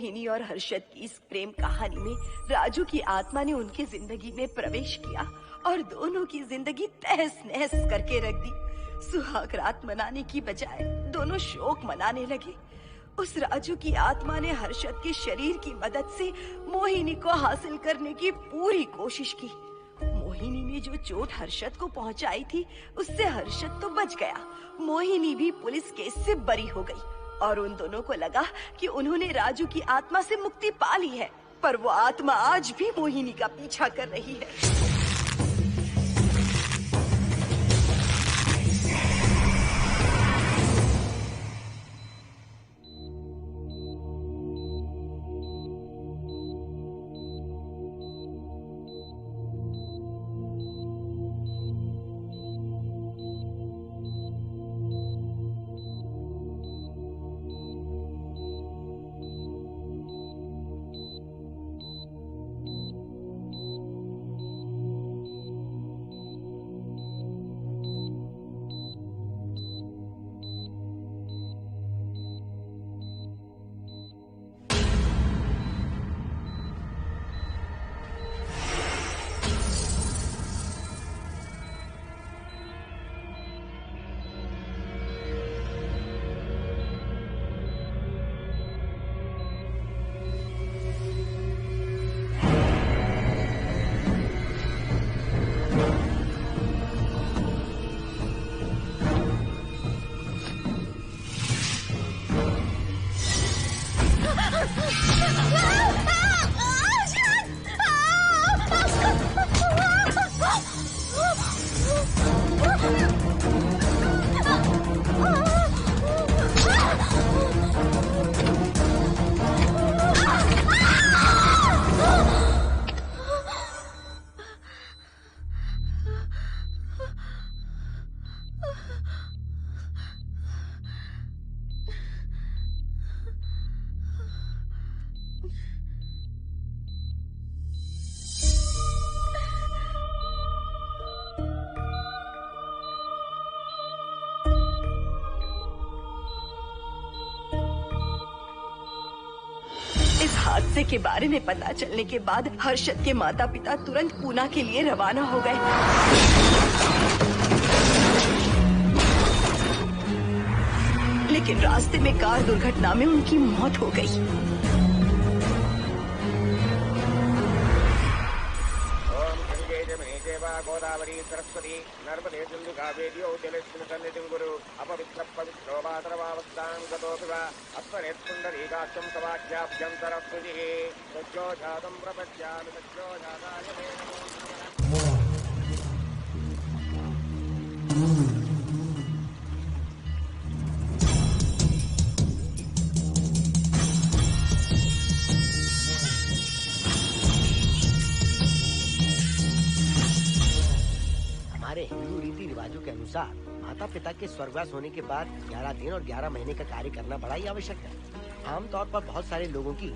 मोहिनी और हर्षद की इस प्रेम कहानी में राजू की आत्मा ने उनकी जिंदगी में प्रवेश किया और दोनों की जिंदगी तहस नहस करके रख दी। सुहाग रात मनाने की बजाय दोनों शोक मनाने लगे। उस राजू की आत्मा ने हर्षद के शरीर की मदद से मोहिनी को हासिल करने की पूरी कोशिश की। मोहिनी ने जो चोट हर्षद को पहुंचाई थी, उससे हर्षद तो बच गया, मोहिनी भी पुलिस केस से बरी हो गई और उन दोनों को लगा कि उन्होंने राजू की आत्मा से मुक्ति पा ली है, पर वो आत्मा आज भी मोहिनी का पीछा कर रही है। इस हादसे के बारे में पता चलने के बाद हर्षद के माता पिता तुरंत पूना के लिए रवाना हो गए। लेकिन रास्ते में कार दुर्घटना में उनकी मौत हो गई। गोदावरी सरस्वती नर्मदे सिंधु कावेरी जलेस्मिन् सन्निधिं कुरु अपवित्रः पवित्रो मातरमावस्थां गतोऽपि वा अस्मरेत्पुण्डरीकाक्षं तवाख्याभ्यन्तरः स्तुतिः सज्जो जातं प्रपद्यामि सज्जो जाताय मे नमो नमः। हमारे हिंदू रीति रिवाजों के अनुसार माता पिता के स्वर्गवास होने के बाद 11 दिन और 11 महीने का कार्य करना बड़ा ही आवश्यक है। आमतौर पर बहुत सारे लोगों की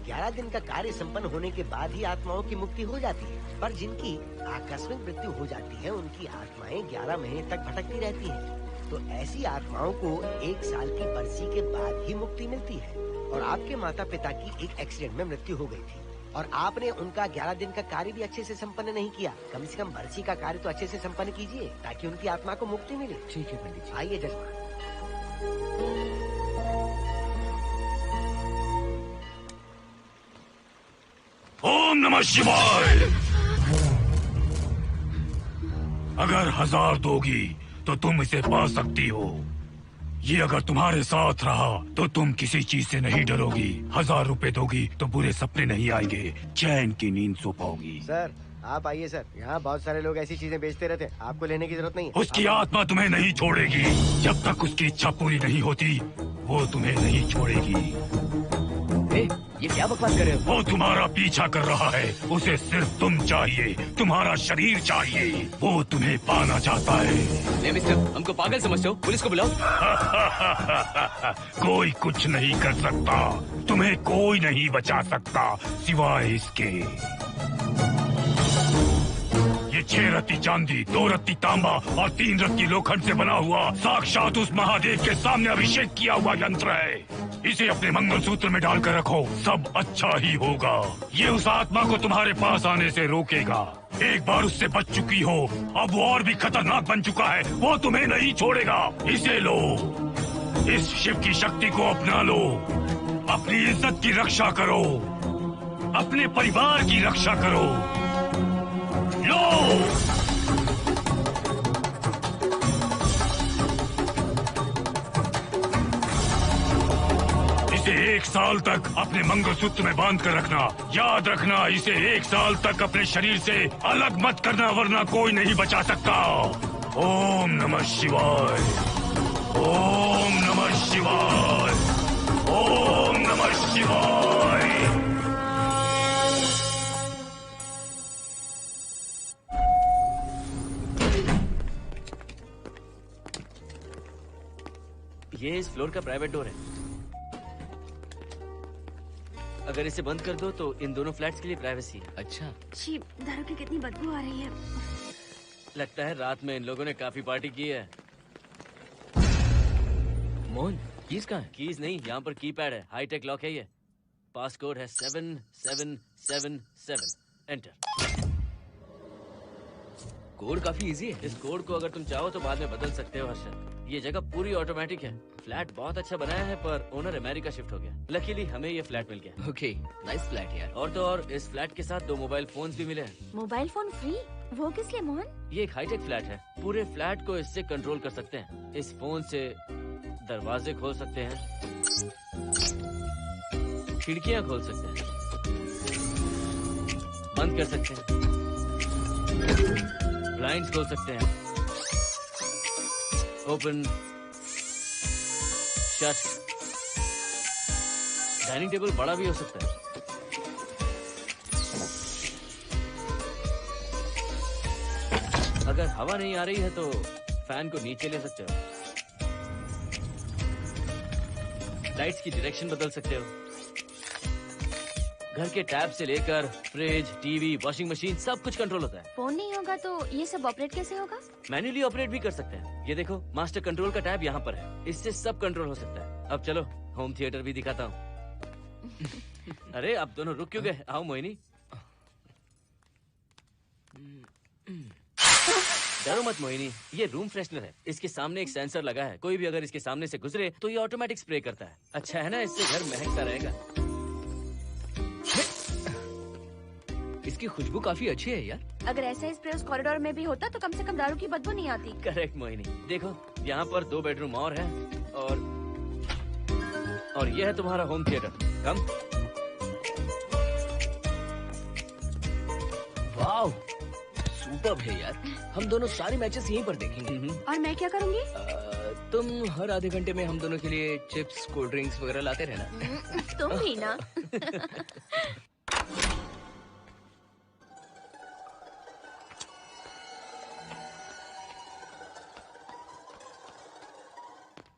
11 दिन का कार्य संपन्न होने के बाद ही आत्माओं की मुक्ति हो जाती है, पर जिनकी आकस्मिक मृत्यु हो जाती है उनकी आत्माएं 11 महीने तक भटकती रहती हैं। तो ऐसी आत्माओं को 1 साल की बरसी के बाद ही मुक्ति मिलती है। और आपके माता पिता की एक एक्सीडेंट में मृत्यु हो गई थी और आपने उनका 11 दिन का कार्य भी अच्छे से संपन्न नहीं किया। कम से कम बरसी का कार्य तो अच्छे से संपन्न कीजिए ताकि उनकी आत्मा को मुक्ति मिले। ठीक है पंडित जी। आइए जजमान। ओम नमः शिवाय। अगर 1000 दोगी तो तुम इसे पा सकती हो। ये अगर तुम्हारे साथ रहा तो तुम किसी चीज से नहीं डरोगी। 1000 रुपए दोगी तो बुरे सपने नहीं आएंगे, चैन की नींद सो पाओगी। सर आप आइए सर, यहाँ बहुत सारे लोग ऐसी चीजें बेचते रहते हैं, आपको लेने की जरूरत नहीं है। उसकी आत्मा तुम्हें नहीं छोड़ेगी। जब तक उसकी इच्छा पूरी नहीं होती वो तुम्हें नहीं छोड़ेगी। ये क्या बकवास कर रहे हो? वो तुम्हारा पीछा कर रहा है, उसे सिर्फ तुम चाहिए, तुम्हारा शरीर चाहिए, वो तुम्हें पाना चाहता है। मिस्टर, हमको पागल समझते हो? पुलिस को बुलाओ। कोई कुछ नहीं कर सकता, तुम्हें कोई नहीं बचा सकता सिवाय इसके। ये 6 रत्ती चांदी, 2 रत्ती तांबा और 3 रत्ती लोखंड से बना हुआ साक्षात उस महादेव के सामने अभिषेक किया हुआ यंत्र है। इसे अपने मंगलसूत्र में डालकर रखो, सब अच्छा ही होगा। ये उस आत्मा को तुम्हारे पास आने से रोकेगा। एक बार उससे बच चुकी हो, अब वो और भी खतरनाक बन चुका है, वो तुम्हें नहीं छोड़ेगा। इसे लो, इस शिव की शक्ति को अपना लो, अपनी इज्जत की रक्षा करो, अपने परिवार की रक्षा करो। लो, इसे 1 साल तक अपने मंगलसूत्र में बांध कर रखना। याद रखना, इसे 1 साल तक अपने शरीर से अलग मत करना, वरना कोई नहीं बचा सकता। ओम नमः शिवाय, ओम नमः शिवाय, ओम नमः शिवाय। ये इस फ्लोर का प्राइवेट डोर है। अगर इसे बंद कर दो तो इन दोनों फ्लैट्स के लिए प्राइवेसी है। अच्छा, छी, दारू की कितनी बदबू आ रही है। लगता है रात में इन लोगों ने काफी पार्टी की है। मोहन, कीज कहाँ है? कीज नहीं, यहाँ पर कीपैड है, हाईटेक लॉक है ये। पास कोड है 7777। एंटर। कोड काफी इजी है। इस कोड को अगर तुम चाहो तो बाद में बदल सकते हो हर्षद। ये जगह पूरी ऑटोमेटिक है। फ्लैट बहुत अच्छा बनाया है, पर ओनर अमेरिका शिफ्ट हो गया। लकीली हमें ये फ्लैट मिल गया। ओके, नाइस फ्लैट यार। और तो और इस फ्लैट के साथ 2 मोबाइल फोन्स भी मिले हैं। Mobile phone free? वो किस लिए मोहन? ये एक हाईटेक फ्लैट है, पूरे फ्लैट को इससे कंट्रोल कर सकते हैं। इस फोन से दरवाजे खोल सकते हैं, खिड़कियां खोल सकते हैं, बंद कर सकते हैं, ब्लाइंड्स खोल सकते हैं, ओपन, शट। डाइनिंग टेबल बड़ा भी हो सकता है। अगर हवा नहीं आ रही है तो फैन को नीचे ले सकते हो। लाइट्स की डायरेक्शन बदल सकते हो। घर के टैब से लेकर फ्रिज, टीवी, वॉशिंग मशीन सब कुछ कंट्रोल होता है। फोन नहीं होगा तो ये सब ऑपरेट कैसे होगा? मैन्युअली ऑपरेट भी कर सकते हैं। ये देखो, मास्टर कंट्रोल का टैब यहाँ पर है, इससे सब कंट्रोल हो सकता है। अब चलो होम थिएटर भी दिखाता हूँ। अरे आप दोनों रुक क्यों गए? आओ मोहिनी। डरो मत मोहिनी, ये रूम फ्रेशनर है। इसके सामने एक सेंसर लगा है, कोई भी अगर इसके सामने से गुजरे तो ये ऑटोमेटिक स्प्रे करता है। अच्छा है ना, इससे घर महकता रहेगा। इसकी खुशबू काफी अच्छी है यार। अगर ऐसा स्प्रे उस कॉरिडोर में भी होता तो कम से कम दारू की बदबू नहीं आती। करेक्ट मोहिनी। देखो, यहाँ पर 2 बेडरूम और है, और ये है तुम्हारा होम थिएटर। कम। वाओ, सुपर्ब है यार। हम दोनों सारे मैचेस यहीं पर देखेंगे। और मैं क्या करूँगी? तुम हर आधे घंटे में हम दोनों के लिए चिप्स, कोल्ड ड्रिंक्स वगैरह लाते रहना। तुम ही ना।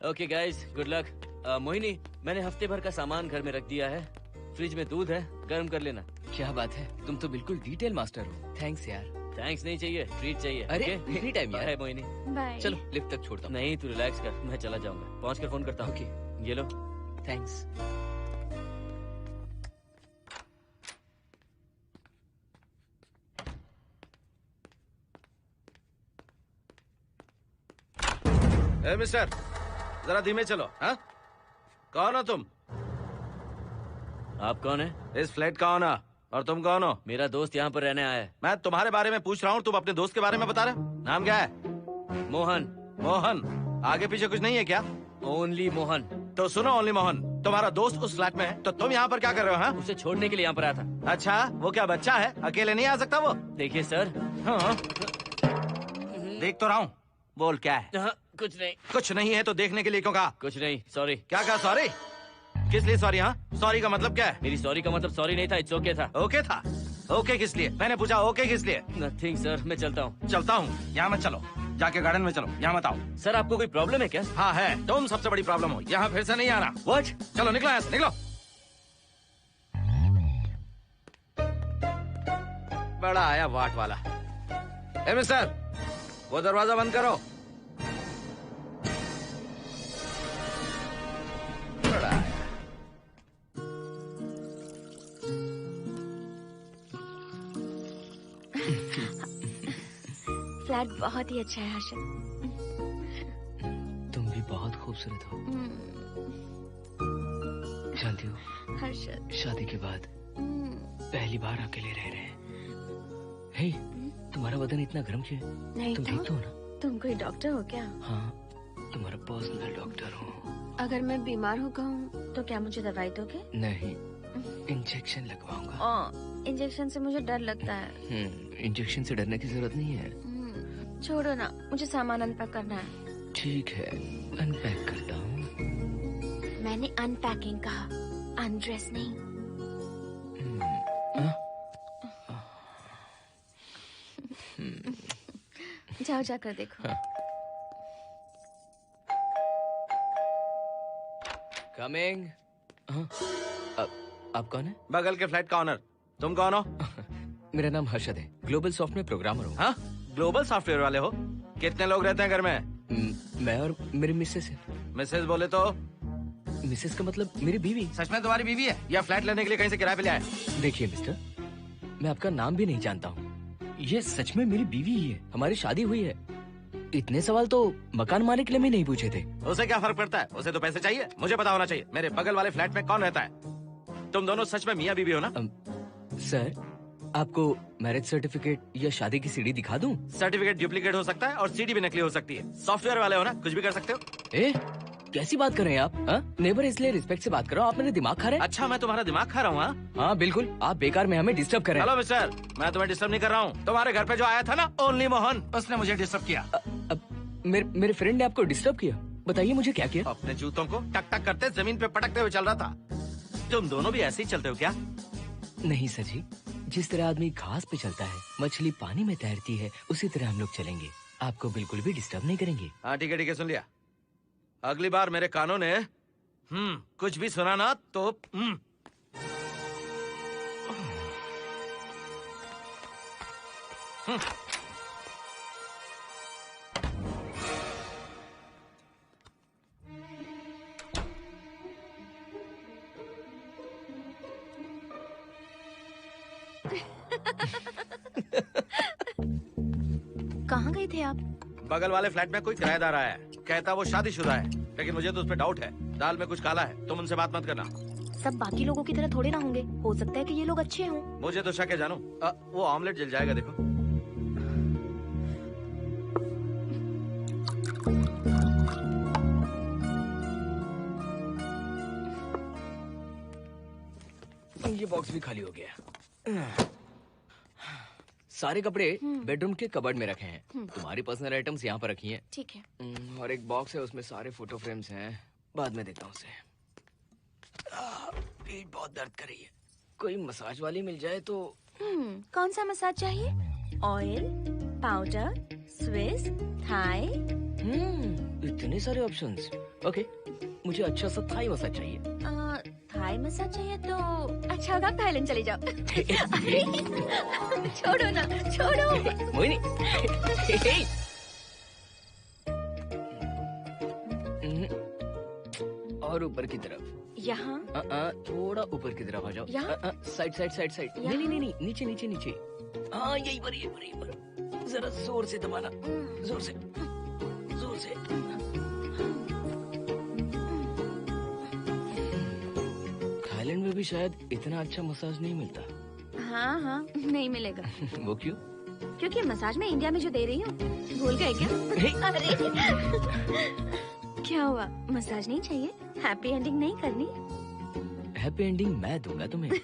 Okay guys, good luck. Mohini, मैंने हफ्ते भर का सामान घर में रख दिया है। फ्रिज में दूध है, गर्म कर लेना। क्या बात है, तुम तो बिल्कुल डिटेल मास्टर हो। थैंक्स यार। थैंक्स नहीं चाहिए, ट्रीट चाहिए। अरे एनी टाइम यार। मोहिनी, बाय। चलो लिफ्ट तक छोड़ता हूँ। नहीं, तू रिलैक्स कर, मैं चला जाऊंगा। पहुँच कर फोन करता हूँ। ओके, ये लो। थैंक्स। ए मिस्टर, जरा धीमे चलो। हाँ, कौन हो तुम? आप कौन है? इस फ्लैट का ओनर। और तुम कौन हो? मेरा दोस्त यहाँ पर रहने आया है। मैं तुम्हारे बारे में पूछ रहा हूँ, तुम अपने दोस्त के बारे में बता रहे हो? नाम क्या है? मोहन। मोहन? आगे पीछे कुछ नहीं है क्या? ओनली मोहन। तो सुनो ओनली मोहन, तुम्हारा दोस्त उस फ्लैट में है, तो तुम यहाँ पर क्या कर रहे हो? हाँ? उसे छोड़ने के लिए यहाँ पर आया था। अच्छा, वो क्या बच्चा है? अकेले नहीं आ सकता वो? देखिए सर। हाँ। देख तो रहा हूँ, बोल क्या है? हाँ, कुछ नहीं। कुछ नहीं है तो देखने के लिए क्यों कहा? कुछ नहीं, सॉरी। क्या कहा सॉरी? किस लिए सॉरी? हाँ, सॉरी का मतलब क्या है? मेरी सॉरी का मतलब सॉरी नहीं था, इट्स ओके था। ओके था? ओके किस लिए? मैंने पूछा ओके किस लिए? नथिंग सर, मैं चलता हूँ। चलता हूँ? यहाँ मत चलो, जाके गार्डन में चलो, यहाँ मत आओ। सर, आपको कोई प्रॉब्लम है क्या? हाँ है, तुम सबसे बड़ी प्रॉब्लम हो। यहाँ फिर से नहीं आना। व्हाट? चलो निकलो यहाँ से, निकलो। बड़ा आया वाट वाला। ए मिस्टर, वो दरवाजा बंद करो। बड़ा आया। बहुत ही अच्छा है हर्षद। तुम भी बहुत खूबसूरत हो। जानती हो हर्षद, शादी के बाद पहली बार अकेले रह रहे हैं। हे, तुम्हारा बदन इतना गर्म क्यों है? नहीं तुम ठीक तो हो ना? तुम कोई डॉक्टर हो क्या? हाँ, तुम्हारा पर्सनल डॉक्टर हूँ। अगर मैं बीमार हो गऊँ तो क्या मुझे दवाई दोगे? नहीं, इंजेक्शन लगवाऊंगा। इंजेक्शन से मुझे डर लगता है। इंजेक्शन से डरने की जरूरत नहीं है। छोड़ो ना, मुझे सामान अनपैक करना है। ठीक है, अनपैक करता हूँ। मैंने अनपैकिंग कहा, अनड्रेस नहीं। जाओ जाकर देखो। कमिंग। आप कौन है? बगल के फ्लैट का ऑनर। तुम कौन हो? मेरा नाम हर्षद है, ग्लोबल सॉफ्टवेयर प्रोग्रामर हूँ। हाँ, ग्लोबल सॉफ्टवेयर वाले हो? कितने लोग रहते हैं घर में? मैं और मेरी मिसेस है। मिसेज बोले तो? मिसेस का मतलब मेरी बीवी। सच में तुम्हारी बीवी है या फ्लैट लेने के लिए कहीं से किराए पे ले आए? देखिए मिस्टर, मैं आपका नाम भी नहीं जानता हूँ। ये सच में मेरी बीवी ही है, हमारी शादी हुई है। इतने सवाल तो मकान मालिक ने भी नहीं पूछे थे। उसे क्या फर्क पड़ता है? उसे तो पैसे चाहिए, मुझे पता होना चाहिए। मेरे बगल वाले फ्लैट में कौन रहता है? तुम दोनों सच में मियाँ बीवी हो ना? सर, आपको मैरिज सर्टिफिकेट या शादी की सीडी दिखा दूं? सर्टिफिकेट डुप्लीकेट हो सकता है और सीडी भी नकली हो सकती है। सॉफ्टवेयर वाले हो ना, कुछ भी कर सकते हो। ए, कैसी बात कर रहे हैं आप? नेबर, इसलिए रिस्पेक्ट से बात करो। आप मेरे दिमाग खा रहे हैं। अच्छा, मैं तुम्हारा दिमाग खा रहा हूँ? हाँ बिल्कुल, आप बेकार में हमें डिस्टर्ब कर रहे हैं। हेलो मिस्टर, मैं तुम्हें डिस्टर्ब नहीं कर रहा हूँ। तुम्हारे घर पे जो आया था ना, ओनली मोहन, उसने मुझे डिस्टर्ब किया। मेरे फ्रेंड ने आपको डिस्टर्ब किया? बताइए मुझे क्या किया? अपने जूतों को टक टक करते जमीन पे पटकते हुए चल रहा था। तुम दोनों भी ऐसे ही चलते हो क्या? नहीं सर जी, जिस तरह आदमी घास पे चलता है, मछली पानी में तैरती है, उसी तरह हम लोग चलेंगे। आपको बिल्कुल भी डिस्टर्ब नहीं करेंगे। हाँ ठीक है, सुन लिया। अगली बार मेरे कानों ने कुछ भी सुना ना तो कहाँ गए थे आप? बगल वाले फ्लैट में कोई किराएदार आया है, कहता वो शादीशुदा है, लेकिन मुझे तो उस पर डाउट है। दाल में कुछ काला है, तुम उनसे बात मत करना। सब बाकी लोगों की तरह थोड़े ना होंगे, हो सकता है कि ये लोग अच्छे हों। मुझे तो शक है जानू। वो ऑमलेट जल जाएगा, देखो। ये बॉक्स भी खाली हो गया। सारे कपड़े बेडरूम के कबर्ड में रखे हैं। तुम्हारी पर्सनल आइटम्स यहाँ पर रखी हैं। ठीक है। और एक बॉक्स है, उसमें सारे फोटो फ्रेम्स हैं। बाद में देता हूँ उसे। पीठ बहुत दर्द कर रही है, कोई मसाज वाली मिल जाए तो। कौन सा मसाज चाहिए? Oil, powder, Swiss, Thai? इतने सारे ऑप्शंस। ओके, मुझे अच्छा सा थाई मसाज चाहिए। थाई मसाज चाहिए तो अच्छा होगा थाईलैंड चले जाओ। अरे छोड़ो ना, छोड़ो। मोहिनी। और ऊपर की तरफ। यहाँ? थोड़ा ऊपर की तरफ आ जाओ। यहाँ? Side side side side. नहीं नहीं नहीं, नीचे नीचे नीचे। हाँ यही पर, यही पर, यही पर। जरा जोर से दबाना, जोर से, जोर से। थाईलैंड में भी शायद इतना अच्छा मसाज नहीं मिलता। हाँ हाँ, नहीं मिलेगा। वो क्यों? क्योंकि मसाज मैं इंडिया में जो दे रही हूँ, भूल गए क्या? अरे क्या हुआ, मसाज नहीं चाहिए? हैप्पी एंडिंग नहीं करनी? हैप्पी एंडिंग मैं दूंगा तुम्हें।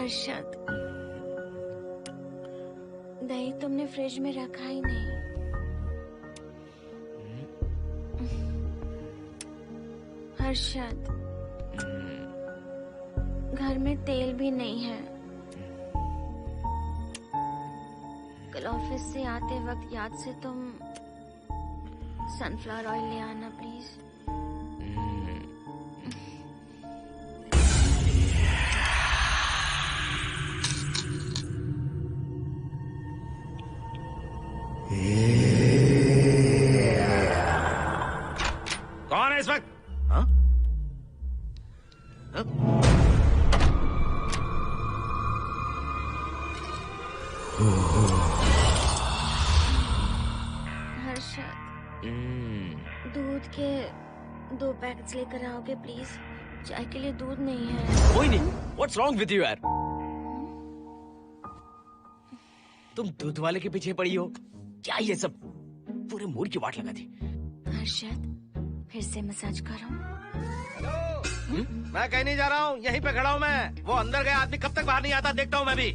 हर्षद, दही तुमने फ्रिज में रखा ही नहीं। हर्षद, घर में तेल भी नहीं है। कल ऑफिस से आते वक्त याद से तुम सनफ्लावर ऑयल ले आना प्लीज। कौन है इस वक्त? हाँ? हाँ? हर्षद, दूध के 2 पैकेट्स लेकर आओगे प्लीज? चाय के लिए दूध नहीं है। कोई नहीं। What's wrong with you यार? तुम दूध वाले के पीछे पड़ी हो क्या? ये सब पूरे मूड की वाट लगा दी। हर्षद, फिर से मसाज करो। मैं कहीं नहीं जा रहा हूँ, यहीं पे खड़ा हूँ मैं। वो अंदर गया आदमी कब तक बाहर नहीं आता देखता हूँ मैं भी।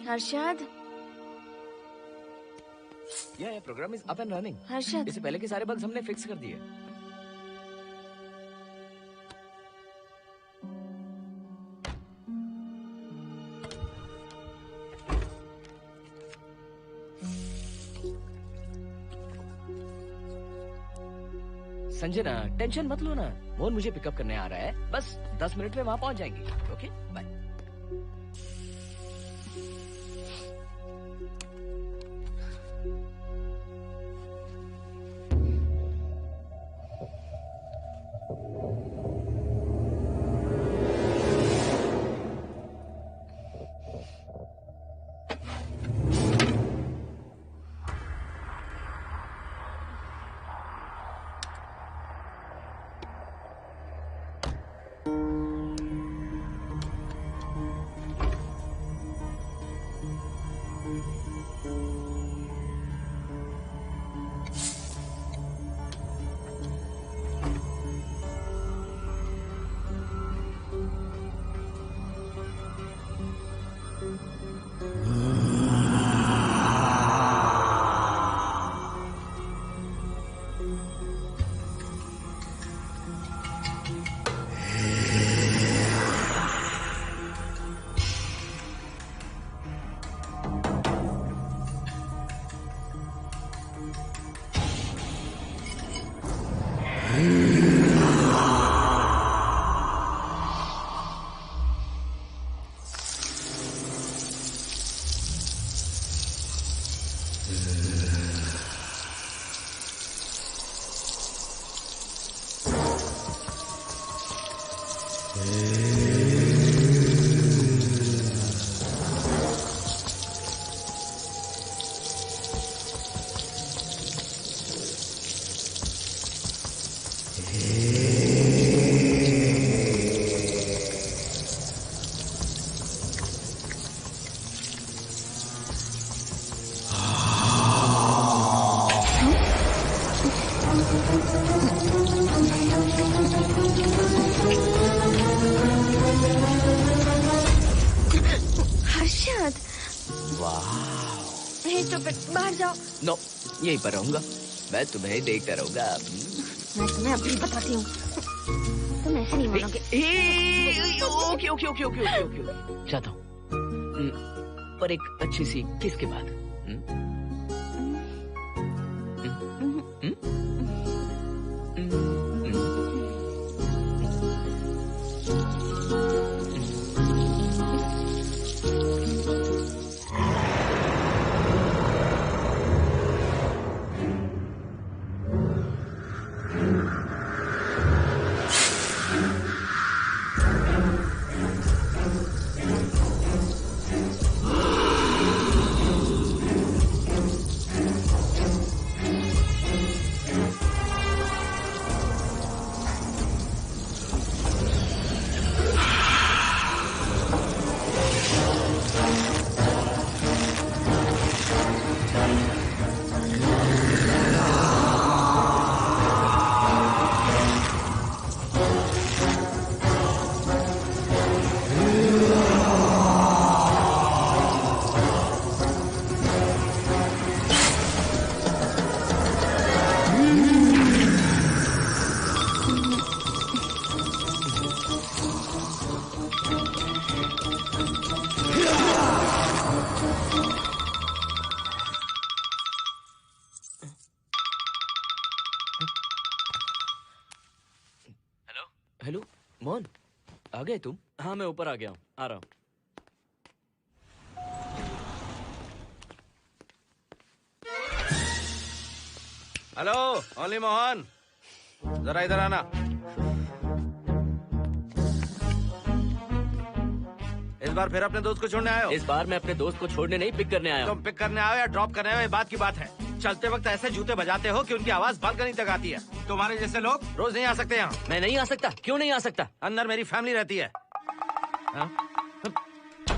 हर्षद, ये program is up and running. Harshad, इससे पहले के सारे बग्स हमने फिक्स कर दिए। संजना, टेंशन मत लो ना, मोहन मुझे पिकअप करने आ रहा है, बस 10 मिनट में वहां पहुंच जाएंगे। Okay bye. हर्षद, तो फिर बाहर जाओ। नो, यहीं पर रहूंगा, मैं तुम्हें देखता रहूंगा। मैं तुम्हें अभी बताती हूँ, तुम ऐसे नहीं मानोगे। Okay okay okay okay okay okay, चाहता हूँ, पर एक अच्छी सी किस के बाद। हेलो मोहन, आ गए तुम? हाँ मैं ऊपर आ गया हूँ, आ रहा हूँ। हेलो ओनली मोहन, जरा इधर आना। इस बार फिर अपने दोस्त को छोड़ने आए हो? इस बार मैं अपने दोस्त को छोड़ने नहीं, पिक करने आया हूँ। तुम पिक करने आए हो या ड्रॉप करने आए हो, ये बात की बात है। चलते वक्त ऐसे जूते बजाते हो कि उनकी आवाज बालकनी तक आती है। तुम्हारे जैसे लोग रोज नहीं आ सकते यहाँ। मैं नहीं आ सकता? क्यों नहीं आ सकता? अंदर मेरी फैमिली रहती है।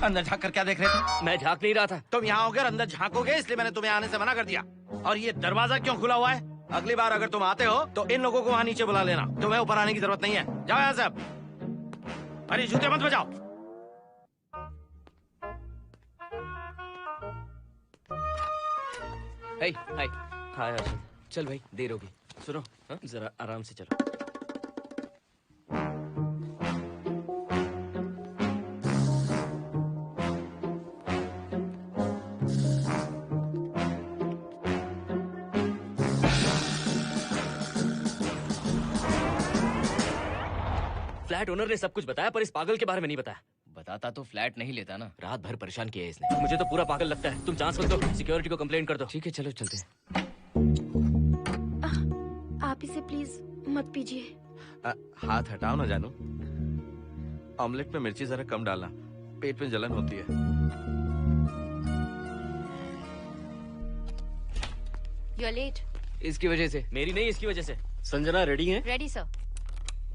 अंदर झांक कर क्या देख रहे थे? मैं झांक नहीं रहा था। तुम यहाँ होकर अंदर झांकोगे, इसलिए मैंने तुम्हें आने से मना कर दिया। और ये दरवाजा क्यों खुला हुआ है? अगली बार अगर तुम आते हो तो इन लोगों को वहाँ नीचे बुला लेना, तुम्हें ऊपर आने की जरूरत नहीं है। जाओ यहाँ से अब। अरे जूते मत बजाओ। हाय हाय हाय हर्षद। चल भाई, देर होगी। सुनो, हाँ जरा आराम से चलो। फ्लैट ओनर ने सब कुछ बताया, पर इस पागल के बारे में नहीं बताया। बताता तो फ्लैट नहीं लेता ना। रात भर परेशान किया है इसने। मुझे तो पूरा पागल लगता है। तुम चांस मत दो, सिक्योरिटी को कंप्लेंट कर दो। ठीक है, चलो चलते हैं। आप इसे प्लीज मत पीजिए। हाथ हटाओ ना जानू। ऑमलेट में मिर्ची जरा कम डालना, पेट में जलन होती है। You are late. इसकी वजह से। मेरी नहीं, इसकी वजह से। संजना रेडी हैं? Ready sir.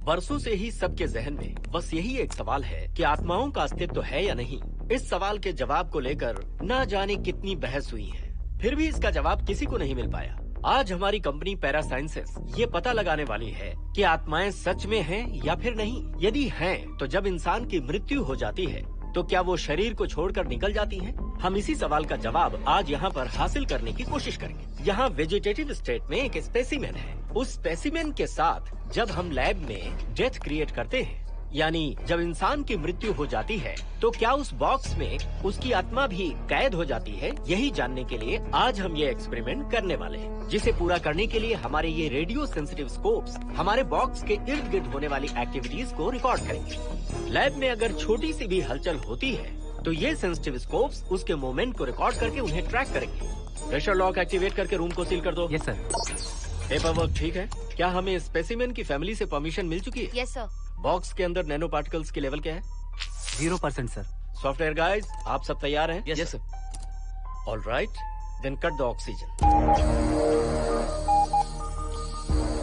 बरसों से ही सबके जहन में बस यही एक सवाल है कि आत्माओं का अस्तित्व है या नहीं। इस सवाल के जवाब को लेकर ना जाने कितनी बहस हुई है, फिर भी इसका जवाब किसी को नहीं मिल पाया। आज हमारी कंपनी पैरा साइंसेस ये पता लगाने वाली है कि आत्माएं सच में हैं या फिर नहीं। यदि हैं, तो जब इंसान की मृत्यु हो जाती है तो क्या वो शरीर को छोड़कर निकल जाती हैं? हम इसी सवाल का जवाब आज यहाँ पर हासिल करने की कोशिश करेंगे। यहाँ वेजिटेटिव स्टेट में एक स्पेसिमेन है। उस स्पेसिमेन के साथ जब हम लैब में डेथ क्रिएट करते हैं, यानी जब इंसान की मृत्यु हो जाती है, तो क्या उस बॉक्स में उसकी आत्मा भी कैद हो जाती है? यही जानने के लिए आज हम ये एक्सपेरिमेंट करने वाले हैं, जिसे पूरा करने के लिए हमारे ये रेडियो सेंसिटिव स्कोप्स हमारे बॉक्स के इर्द गिर्द होने वाली एक्टिविटीज को रिकॉर्ड करेंगे। लैब में अगर छोटी सी भी हलचल होती है तो ये सेंसिटिव स्कोप्स उसके मूवमेंट को रिकॉर्ड करके उन्हें ट्रैक करेंगे। प्रेशर लॉक एक्टिवेट करके रूम को सील कर दो। Yes sir. पेपर वर्क ठीक है? क्या हमें स्पेसिमेन की फैमिली से परमिशन मिल चुकी है? Yes sir. बॉक्स के अंदर नैनो पार्टिकल्स की लेवल क्या है? 0% सर। सॉफ्टवेयर गाइस, आप सब तैयार हैं? Yes sir. All right, then cut the oxygen.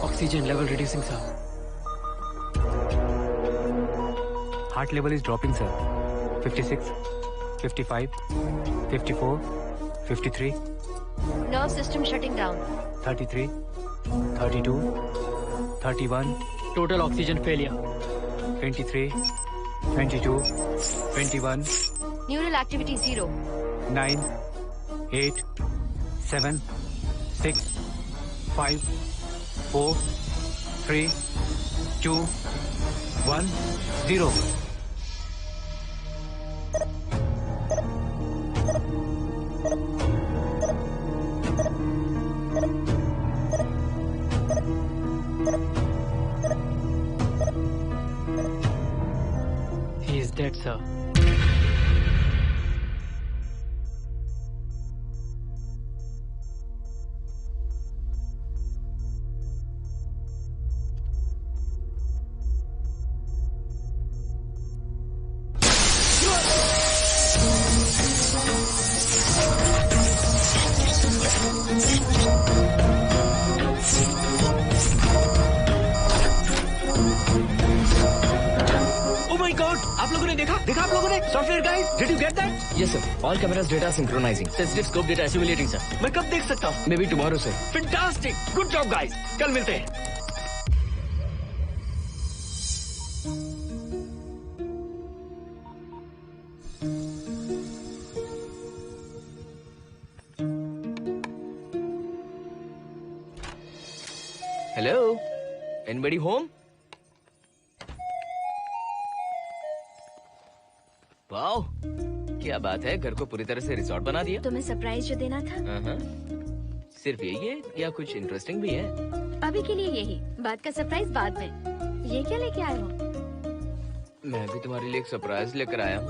Oxygen level reducing sir. Heart level is dropping sir. 56, 55, 54, 53, Nerve system shutting down. 33, 32, 31. Total oxygen failure. 23, 22, 21. Neural activity 0. 9, 8, 7, 6, 5, 4, 3, 2, 1, 0. He is dead, sir. आप लोगों ने देखा आप लोगों ने? Software guys, did you get that? Yes sir. All cameras data synchronizing. Sensitive scope data assimilating sir. मैं कब देख सकता हूँ? Maybe tomorrow sir. Fantastic, good job guys, कल मिलते हैं। Hello? Anybody home? वाओ, क्या बात है, घर को पूरी तरह से रिसॉर्ट बना दिया। तुम्हें सरप्राइज जो देना था, सिर्फ यही है या कुछ इंटरेस्टिंग भी है? अभी के लिए यही, बात का सरप्राइज बाद में। ये क्या लेके आए हो? मैं भी तुम्हारे लिए एक सरप्राइज लेकर आया हूँ।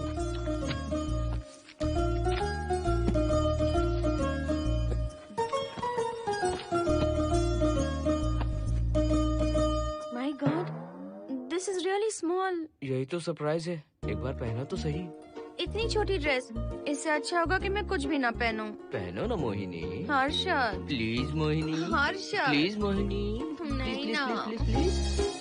My God, this is really small. यही तो सरप्राइज है, एक बार पहना तो सही। इतनी छोटी ड्रेस, इससे अच्छा होगा कि मैं कुछ भी ना पहनूं। पहनो ना मोहिनी। हर्षद, प्लीज मोहिनी। हर्षद, प्लीज मोहिनी। नहीं प्लीज, ना। Please, please, please.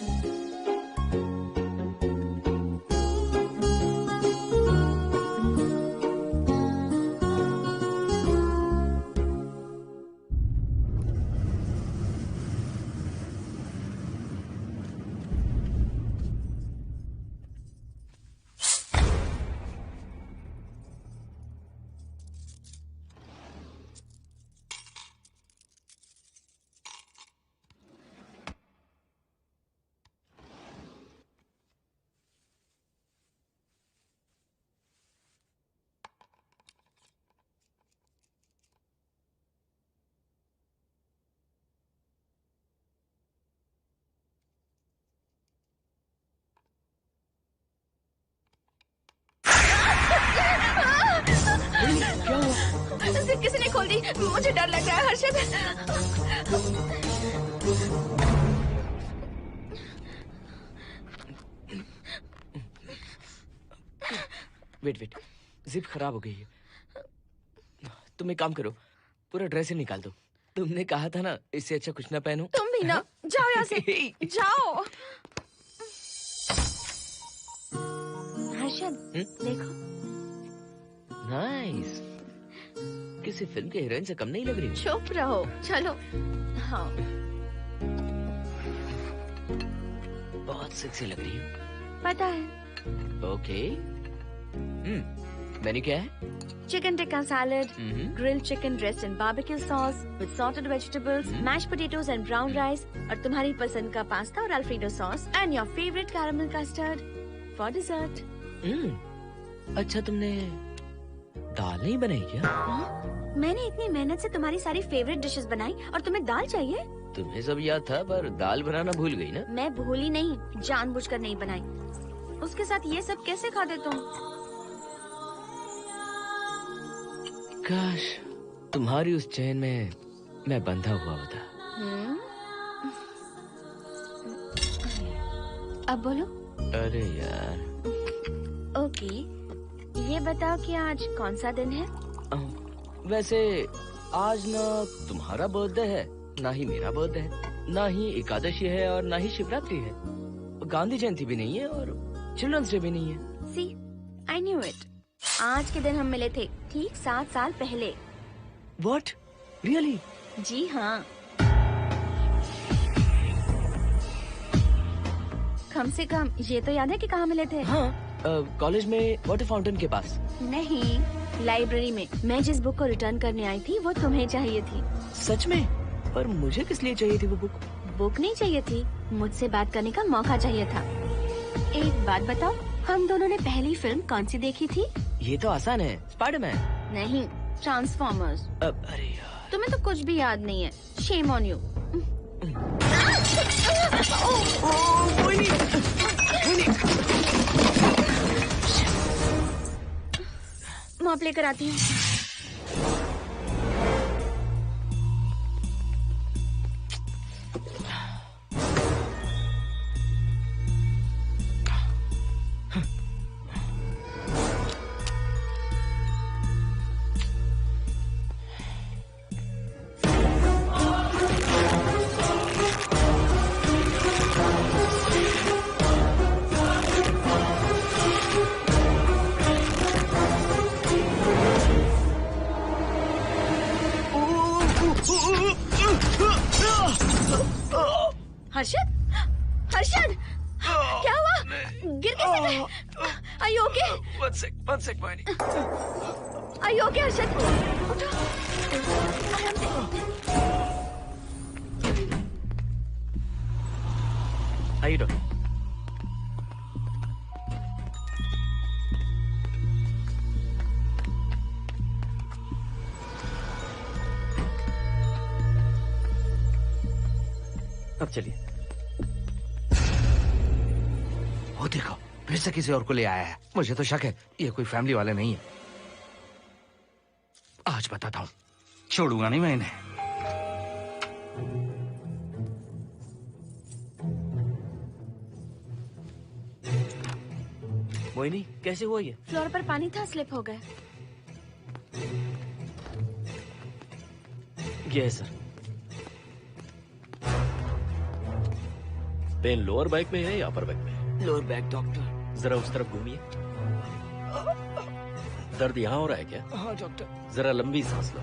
जिप किसी ने खोल दी, मुझे डर लग रहा है हर्षद। वेट, जिप खराब हो गई है। तुम एक काम करो, पूरा ड्रेस ही निकाल दो। तुमने कहा था ना इससे अच्छा कुछ ना पहनो। तुम भी ना, जाओ यहाँ से, जाओ। हर्षद, देखो। नाइस। किसी फिल्म के हीरोइन से कम नहीं लग रही। चुप रहो, चलो। हाँ। बहुत सेक्सी लग रही हो। पता है। ओके। मेन्यू क्या है? Chicken tikka salad, grilled chicken dressed in barbecue sauce with sauteed vegetables, mashed potatoes and brown rice, और तुम्हारी पसंद का पास्ता और alfredo sauce, and your favourite caramel custard for dessert. अच्छा, तुमने दाल नहीं बनाई क्या? मैंने इतनी मेहनत से तुम्हारी सारी फेवरेट डिशेस बनाई और तुम्हें दाल चाहिए? तुम्हें सब याद था, पर दाल बनाना भूल गई ना? मैं भूली नहीं, जानबूझकर नहीं बनाई। उसके साथ ये सब कैसे खाते तुम? काश तुम्हारी उस चैन में मैं बंधा हुआ होता। अब बोलो। अरे यार। ओके, ये बताओ कि आज कौन सा दिन है? वैसे आज ना तुम्हारा बर्थडे है, ना ही मेरा बर्थडे है, ना ही एकादशी है और ना ही शिवरात्रि है, गांधी जयंती भी नहीं है और चिल्ड्रंस डे भी नहीं है। सी, आई न्यू इट। आज के दिन हम मिले थे ठीक 7 साल पहले। What? Really? जी हाँ। कम से कम ये तो याद है कि कहाँ मिले थे? हाँ, कॉलेज में वाटर फाउंटेन के पास। नहीं, लाइब्रेरी में। मैं जिस बुक को रिटर्न करने आई थी वो तुम्हें चाहिए थी। सच में? पर मुझे किस लिए चाहिए थी वो बुक? बुक नहीं चाहिए थी, मुझसे बात करने का मौका चाहिए था। एक बात बताओ, हम दोनों ने पहली फिल्म कौन सी देखी थी? ये तो आसान है, स्पाइडरमैन। नहीं, ट्रांसफॉर्मर्स। अरे यार, तुम्हें तो कुछ भी याद नहीं है। Shame on you. मॉप लेकर आती हूँ। हर्षद, हर्षद, क्या हुआ? गिर कैसे गए? Are you okay? One sec, Maini. Are you okay, Harshad? उठो, आराम से। आइए डॉक्टर। अब चलिए। वो देखो, फिर से किसी और को ले आया है। मुझे तो शक है ये कोई फैमिली वाले नहीं है। आज बताता हूँ, छोड़ूंगा नहीं मैं इन्हें। मोहिनी, कैसे हुआ ये? फ्लोर पर पानी था, स्लिप हो गए। ये है सर। पेन लोअर बैक में है या अपर बैक में? Lower back doctor. जरा उस तरफ घूमिए। दर्द यहाँ हो रहा है क्या? हाँ डॉक्टर। जरा लंबी सांस लो।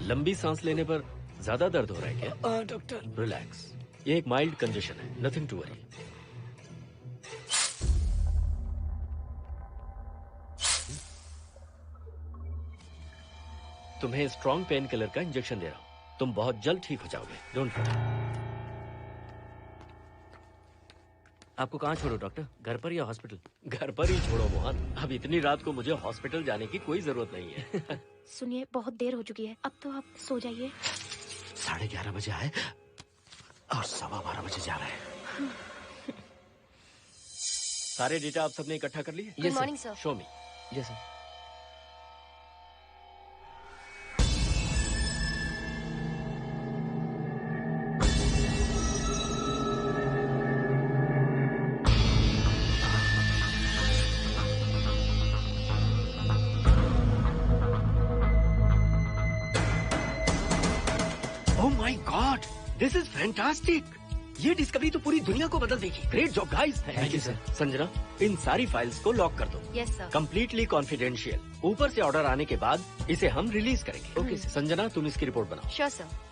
लंबी सांस लेने पर ज्यादा दर्द हो रहा है क्या? हाँ डॉक्टर। रिलैक्स, ये एक माइल्ड कंजेशन है, नथिंग टू वरी। तुम्हें स्ट्रॉन्ग पेन किलर का इंजेक्शन दे रहा हूं, तुम बहुत जल्द ठीक हो जाओगे। Don't worry. आपको कहाँ छोड़ो डॉक्टर, घर पर या हॉस्पिटल? घर पर ही छोड़ो मोहन, अब इतनी रात को मुझे हॉस्पिटल जाने की कोई जरूरत नहीं है। सुनिए, बहुत देर हो चुकी है, अब तो आप सो जाइए। 11:30 बजे आए और 12:15 बजे जा रहे हैं। सारे डेटा आप सबने इकट्ठा कर लिए? Good morning sir. Show me. Yes sir. This is fantastic. ये डिस्कवरी तो पूरी दुनिया को बदल देगी। Great job guys. Thank you sir. Sanjana, इन सारी फाइल्स को लॉक कर दो। Yes sir. Completely confidential. ऊपर से ऑर्डर आने के बाद इसे हम रिलीज करेंगे। ओके संजना, तुम इसकी रिपोर्ट बनाओ। Sure sir.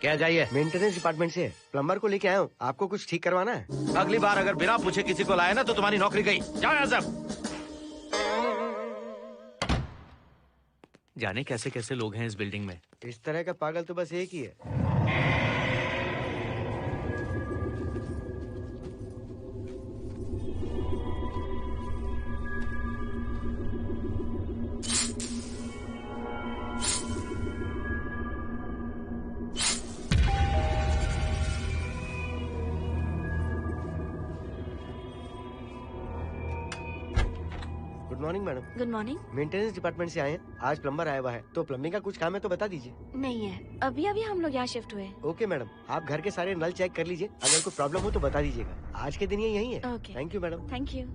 क्या चाहिए? मेंटेनेंस डिपार्टमेंट से प्लम्बर को लेके आया हूँ। आपको कुछ ठीक करवाना है? अगली बार अगर बिना पूछे किसी को लाए ना तो तुम्हारी नौकरी गई। जाओ यहाँ सब। जाने कैसे कैसे लोग हैं इस बिल्डिंग में। इस तरह का पागल तो बस एक ही है। Good morning madam. Good morning. Maintenance department से आए हैं। आज प्लम्बर आया हुआ है, तो प्लम्बिंग का कुछ काम है तो बता दीजिए। नहीं है, अभी अभी हम लोग यहाँ शिफ्ट हुए। ओके मैडम, आप घर के सारे नल चेक कर लीजिए, अगर कोई प्रॉब्लम हो तो बता दीजिएगा। आज के दिन ये यही है। Okay. Thank you madam. Thank you.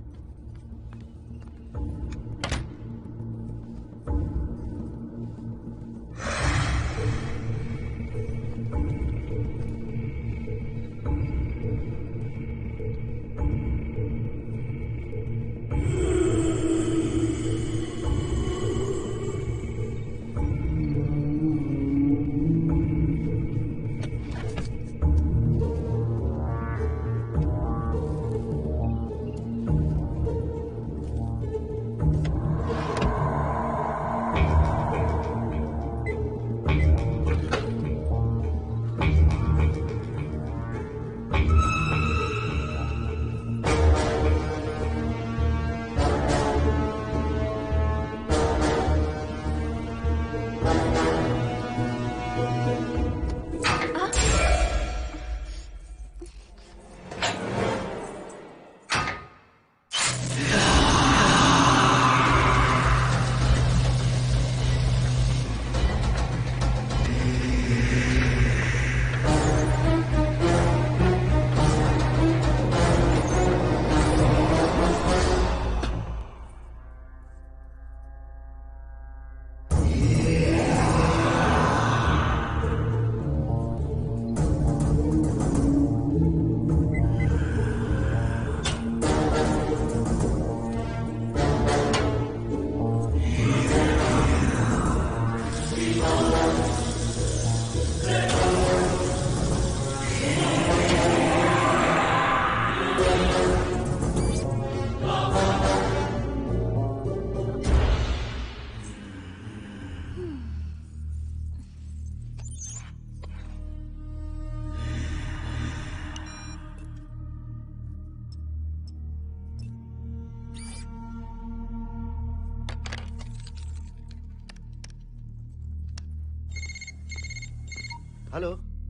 Hello,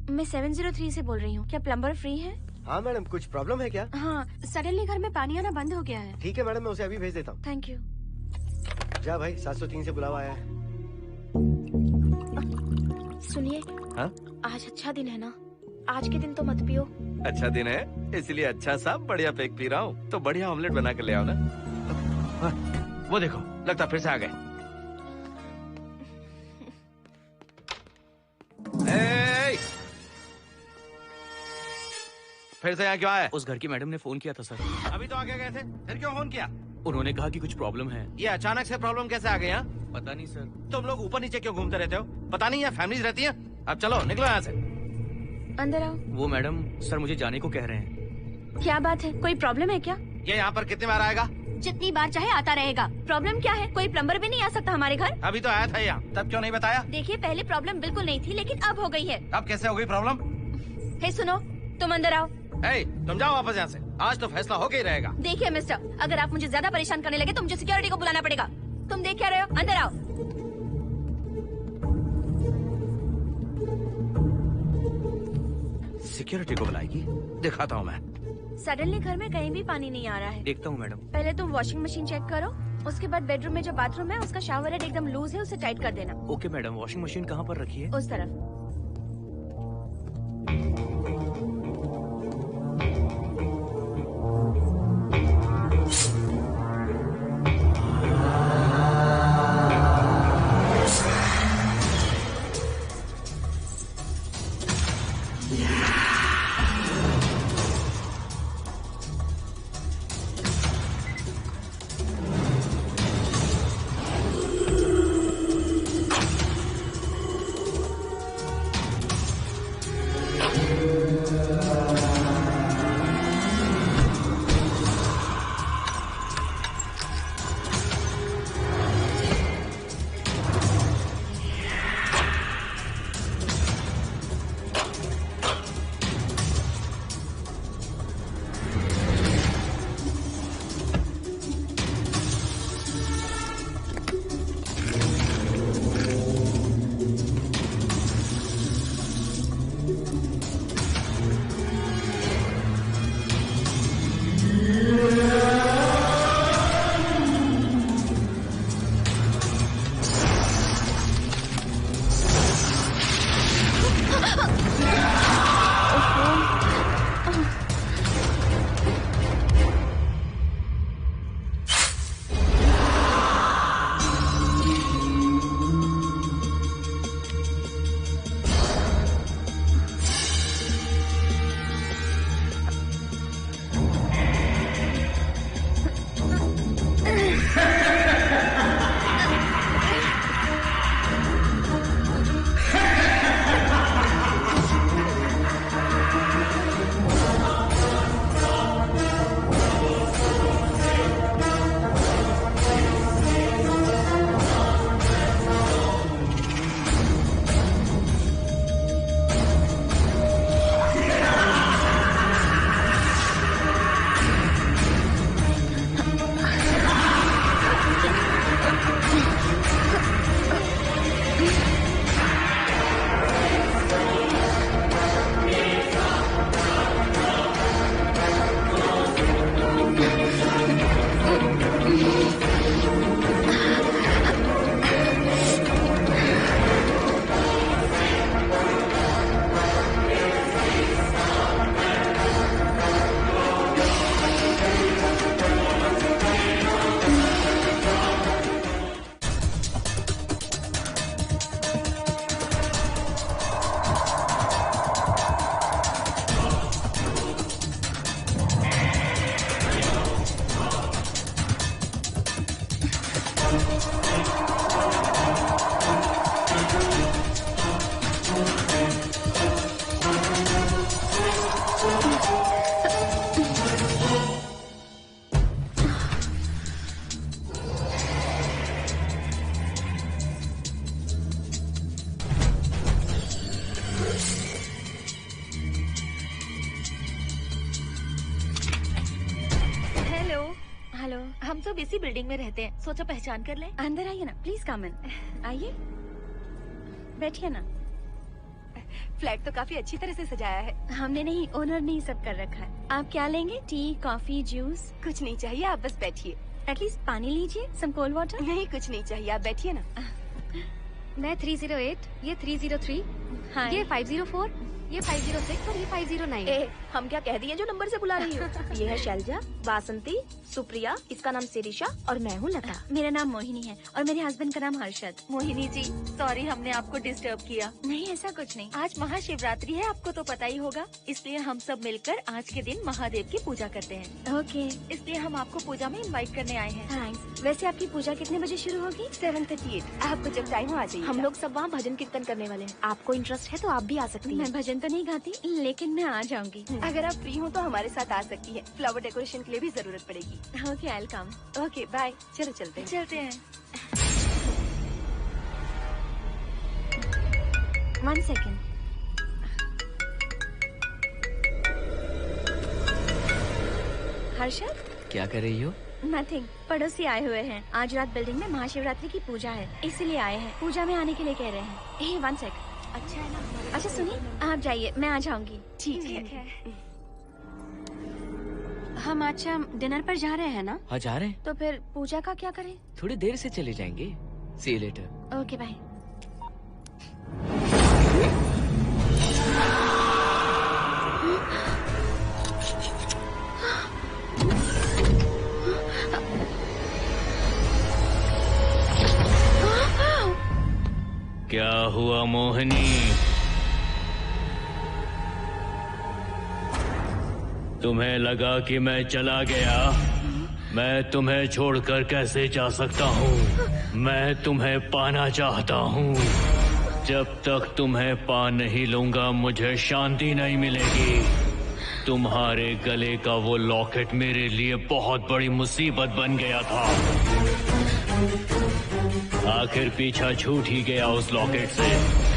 मैं 703 से बोल रही हूँ। क्या प्लम्बर फ्री है? हाँ मैडम, कुछ प्रॉब्लम है क्या? हाँ, सडनली घर में पानी आना बंद हो गया है। ठीक है मैडम, मैं उसे अभी भेज देता हूँ। Thank you. जा भाई, 703 से बुलावा आया है। सुनिए, हाँ? आज अच्छा दिन है ना? आज के दिन तो मत पियो। अच्छा दिन है, इसलिए अच्छा सा बढ़िया पेक पी रहा हूँ। तो बढ़िया ऑमलेट बना कर ले आओ ना। वो देखो, लगता फिर से आ गए। फिर से यहाँ क्यों आए? उस घर की मैडम ने फोन किया था सर। अभी तो आगे गए थे, फिर क्यों फोन किया? उन्होंने कहा कि कुछ प्रॉब्लम है। ये अचानक से प्रॉब्लम कैसे आ गई? यहाँ पता नहीं सर। तुम लोग ऊपर नीचे क्यों घूमते रहते हो? पता नहीं यहाँ फैमिलीज रहती हैं? अब चलो निकलो यहाँ से। अंदर आओ। वो मैडम सर मुझे जाने को कह रहे हैं। क्या बात है, कोई प्रॉब्लम है क्या? ये यहाँ पर कितनी बार आएगा? जितनी बार चाहे आता रहेगा। प्रॉब्लम क्या है? कोई प्लम्बर भी नहीं आ सकता हमारे घर? अभी तो आया था यहाँ, तब क्यों नहीं बताया? देखिए, पहले प्रॉब्लम बिल्कुल नहीं थी, लेकिन अब हो गई है। अब कैसे हो गई प्रॉब्लम? हे सुनो, तुम अंदर आओ। तुम जाओ वापस यहाँ से। आज तो फैसला होके ही रहेगा। देखिए मिस्टर, अगर आप मुझे ज्यादा परेशान करने लगे तो मुझे सिक्योरिटी को बुलाना पड़ेगा। तुम देख क्या रहे हो? अंदर आओ। सिक्योरिटी को बुलाएगी? दिखाता हूँ मैं। सडनली घर में कहीं भी पानी नहीं आ रहा है। देखता हूँ मैडम। पहले तुम वॉशिंग मशीन चेक करो, उसके बाद बेडरूम में जो बाथरूम है उसका शावर हेड एकदम लूज है, उसे टाइट कर देना। Okay madam. वॉशिंग मशीन कहाँ पर रखी है? उस तरफ। हम सब इसी बिल्डिंग में रहते हैं, सोचा पहचान कर लें। अंदर आइए ना, प्लीज कम इन। आइए, बैठिए ना। फ्लैट तो काफी अच्छी तरह से सजाया है। हमने नहीं, ओनर ने ही सब कर रखा है। आप क्या लेंगे? T, coffee, juice? कुछ नहीं चाहिए, आप बस बैठिए। एटलीस्ट पानी लीजिए, सम कोल्ड वाटर। नहीं, कुछ नहीं चाहिए, आप बैठिए ना। मैं 308, ये 303, हाँ। ये 504, ये 506 और ये 509। ए, हम क्या कह दिए जो नंबर से बुला रही हो? ये है शैलजा, वासंती, सुप्रिया, इसका नाम शिरीषा और मैं हूँ लता। मेरा नाम मोहिनी है और मेरे हस्बैंड का नाम हर्षद। मोहिनी जी, सॉरी हमने आपको डिस्टर्ब किया। नहीं, ऐसा कुछ नहीं। आज महाशिवरात्रि है, आपको तो पता ही होगा, इसलिए हम सब मिलकर आज के दिन महादेव की पूजा करते हैं। ओके, इसलिए हम आपको पूजा में इनवाइट करने आए हैं। थैंक्स। वैसे आपकी पूजा कितने बजे शुरू होगी? 7:38। आपको जब टाइम हो आ जाइए। हम लोग सब वहाँ भजन कीर्तन करने वाले हैं। आपको इंटरेस्ट है तो आप भी आ सकती हैं। मैं भजन तो नहीं गाती, लेकिन मैं आ जाऊंगी। अगर आप फ्री हो तो हमारे साथ आ सकती है। फ्लावर डेकोरेशन के लिए भी जरूरत पड़ेगी। Okay, I will come. Okay, bye. चलो चलते हैं। चलते हैं। 1 सेकेंड। हर्षद, क्या कर रही हो? नथिंग। पड़ोसी आए हुए हैं। आज रात बिल्डिंग में महाशिवरात्रि की पूजा है, इसीलिए आए हैं। पूजा में आने के लिए कह रहे हैं। 1 सेकेंड। अच्छा है ना? अच्छा सुनिए, आप जाइए, मैं आ जाऊंगी। ठीक है। हम अच्छा डिनर पर जा रहे हैं ना? हाँ जा रहे हैं। तो फिर पूजा का क्या करें? थोड़ी देर से चले जाएंगे। See you later. Okay, bye. क्या हुआ मोहिनी? तुम्हें लगा कि मैं चला गया? मैं तुम्हें छोड़कर कैसे जा सकता हूँ? मैं तुम्हें पाना चाहता हूँ। जब तक तुम्हें पा नहीं लूंगा मुझे शांति नहीं मिलेगी। तुम्हारे गले का वो लॉकेट मेरे लिए बहुत बड़ी मुसीबत बन गया था। आखिर पीछा छूट ही गया उस लॉकेट से।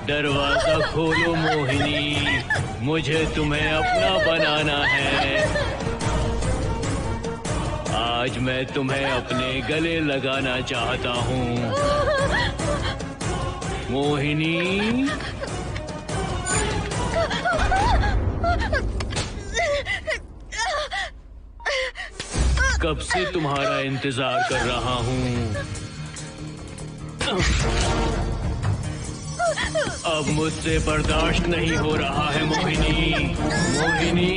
दरवाजा खोलो मोहिनी, मुझे तुम्हें अपना बनाना है। आज मैं तुम्हें अपने गले लगाना चाहता हूँ मोहिनी। कब से तुम्हारा इंतजार कर रहा हूँ। अब मुझसे बर्दाश्त नहीं हो रहा है मोहिनी। मोहिनी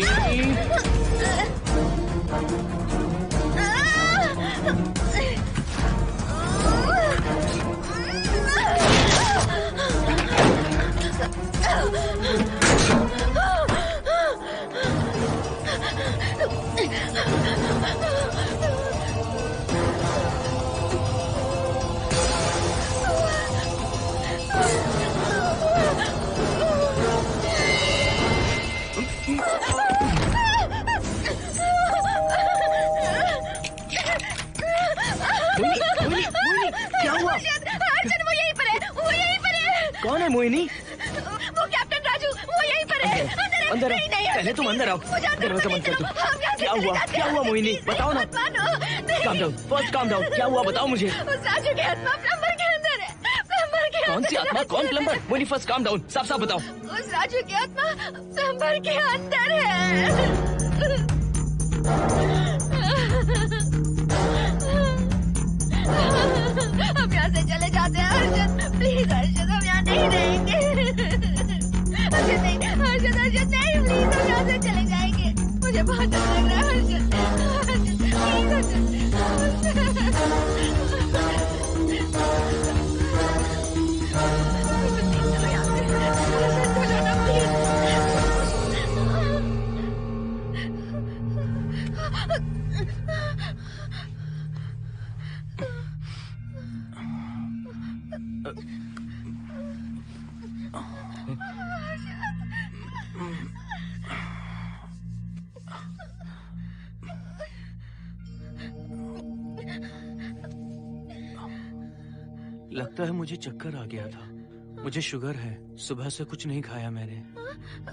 क्या हुआ? अर्जुन, वो यहीं पर है, वो यहीं पर है। कौन है मोहिनी? वो कैप्टन राजू, वो यहीं पर है। अंदर नहीं, नहीं, पहले तुम अंदर आओ। दरवाजा बंद कर दो। क्या हुआ? क्या हुआ मोहिनी? बताओ ना। Calm down, first calm down. क्या हुआ बताओ मुझे। उस राजू की आत्मा प्लम्बर के अंदर है। प्लम्बर के कौन सी आत्मा? कौन plumber? Mohini first calm down, साफ साफ बताओ। उस राजू की आत्मा प्लम्बर के अंदर है। हम यहाँ से चले जाते हैं अर्जुन, प्लीज अर्जुन, हम यहाँ नहीं रहेंगे। अर्जुन नहीं, अर्जुन अर्जुन लगता है मुझे चक्कर आ गया था। मुझे शुगर है, सुबह से कुछ नहीं खाया मैंने।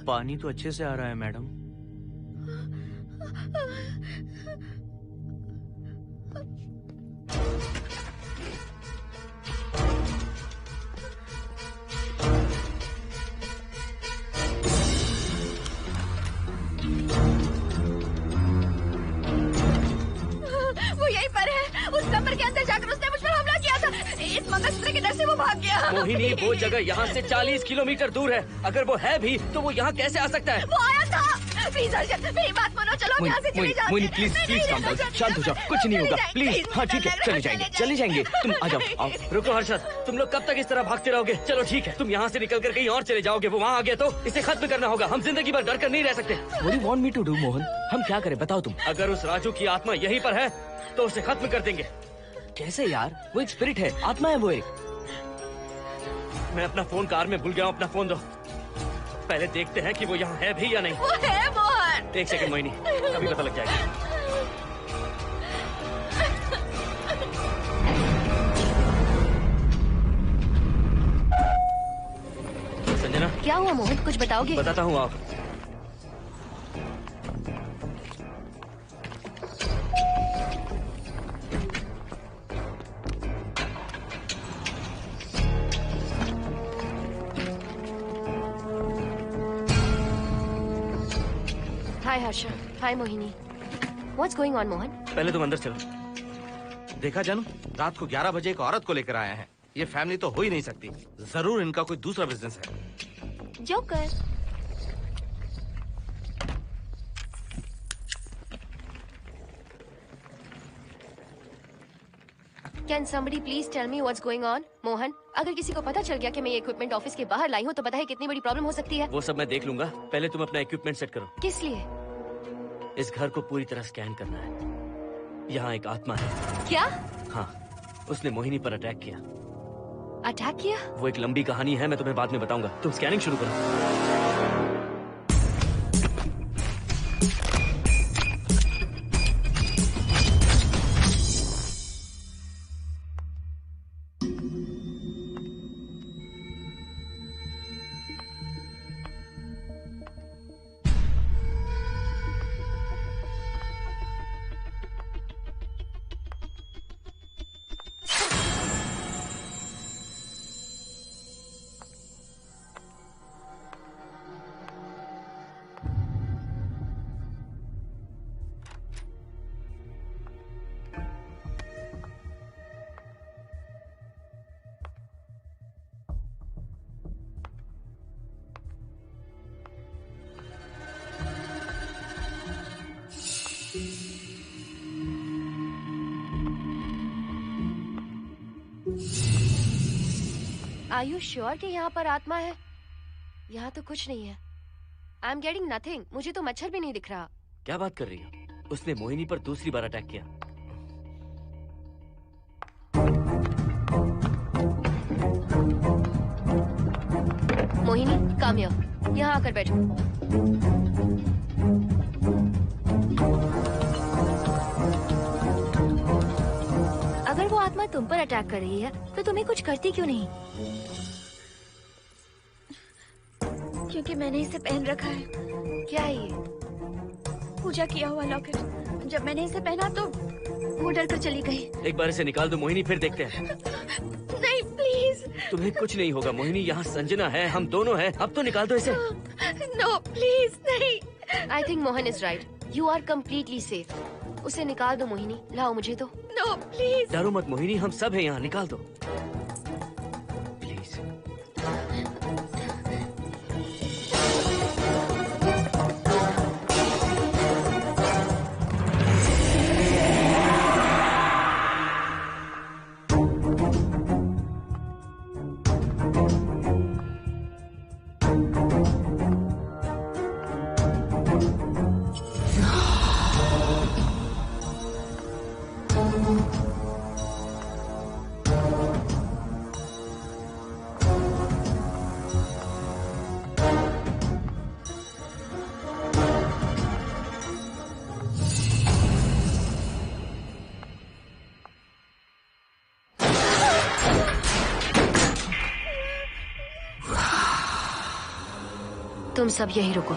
पानी तो अच्छे से आ रहा है मैडम। वो यहीं पर है। उस कमर के अंदर जाकर उसने मुझ पर हमला किया था। इस मंगलसूत्र के डर से वो भाग गया। मोहिनी, वो जगह यहाँ से 40 किलोमीटर दूर है। अगर वो है भी तो वो यहाँ कैसे आ सकता है? वो आया था। प्लीज अर्जुन, मेरी बात मानो, चलो हम यहाँ से चले जाते हैं। Mohini please please calm down, शांत हो जाओ, कुछ नहीं होगा प्लीज। हाँ ठीक है, चले जाएंगे, तुम आ जाओ, आओ। रुको हर्षद, तुम लोग कब तक इस तरह भागते रहोगे? चलो ठीक है, तुम यहाँ से निकल कर कहीं और चले जाओगे। वो वहाँ आ गया तो इसे खत्म करना होगा। हम जिंदगी भर डर कर नहीं रह सकते। What do you want me to do, Mohan? हम क्या करें बताओ तुम। अगर उस राजू की आत्मा यहीं पर है तो उसे खत्म कर देंगे। कैसे यार? वो एक स्पिरिट है, आत्मा है वो एक। मैं अपना फोन कार में भूल गया हूँ। अपना फोन दो। पहले देखते हैं कि वो यहाँ है भी या नहीं। वो है मोहन। एक सेकंड मोहिनी, अभी पता लग जाएगा। संजना, क्या हुआ मोहन, कुछ बताओगे? बताता हूँ आप। हाय हर्षा, हाय Mohini. What's going on, Mohan? पहले तुम अंदर चलो। देखा जानू, रात को 11 बजे एक औरत को लेकर आया है। ये फैमिली तो हो ही नहीं सकती। जरूर इनका कोई दूसरा बिजनेस है। Joker. Can somebody please tell me what's going on? Mohan, अगर किसी को पता चल गया कि मैं ये इक्विपमेंट ऑफिस के बाहर लाई हूँ तो पता है कितनी बड़ी प्रॉब्लम हो सकती है। वो सब मैं देख लूंगा। पहले तुम अपना इक्विपमेंट सेट करो। किस लिए? इस घर को पूरी तरह स्कैन करना है। यहाँ एक आत्मा है। क्या? हाँ, उसने मोहिनी पर अटैक किया। अटैक किया? वो एक लंबी कहानी है, मैं तुम्हें बाद में बताऊंगा। तुम स्कैनिंग शुरू करो। Are you sure कि यहाँ पर आत्मा है? यहाँ तो कुछ नहीं है। I am getting nothing. मुझे तो मच्छर भी नहीं दिख रहा। क्या बात कर रही हो? उसने मोहिनी पर दूसरी बार अटैक किया। Mohini, come here. यहाँ आकर बैठो। अगर वो आत्मा तुम पर अटैक कर रही है तो तुम्हें कुछ करती क्यों नहीं? क्योंकि मैंने इसे पहन रखा है। क्या है ये? पूजा किया हुआ लॉकेट। जब मैंने इसे पहना तो वो डर कर चली गई। एक बार इसे निकाल दो मोहिनी, फिर देखते हैं। नहीं प्लीज। तुम्हें कुछ नहीं होगा मोहिनी, यहाँ संजना है, हम दोनों हैं। अब तो निकाल दो इसे। नो प्लीज नहीं। I think Mohan is right. You are completely safe. उसे निकाल दो मोहिनी। लाओ मुझे दो। No please. डरो मत मोहिनी, हम सब हैं यहाँ, निकाल दो प्लीज। तुम सब यही रुको।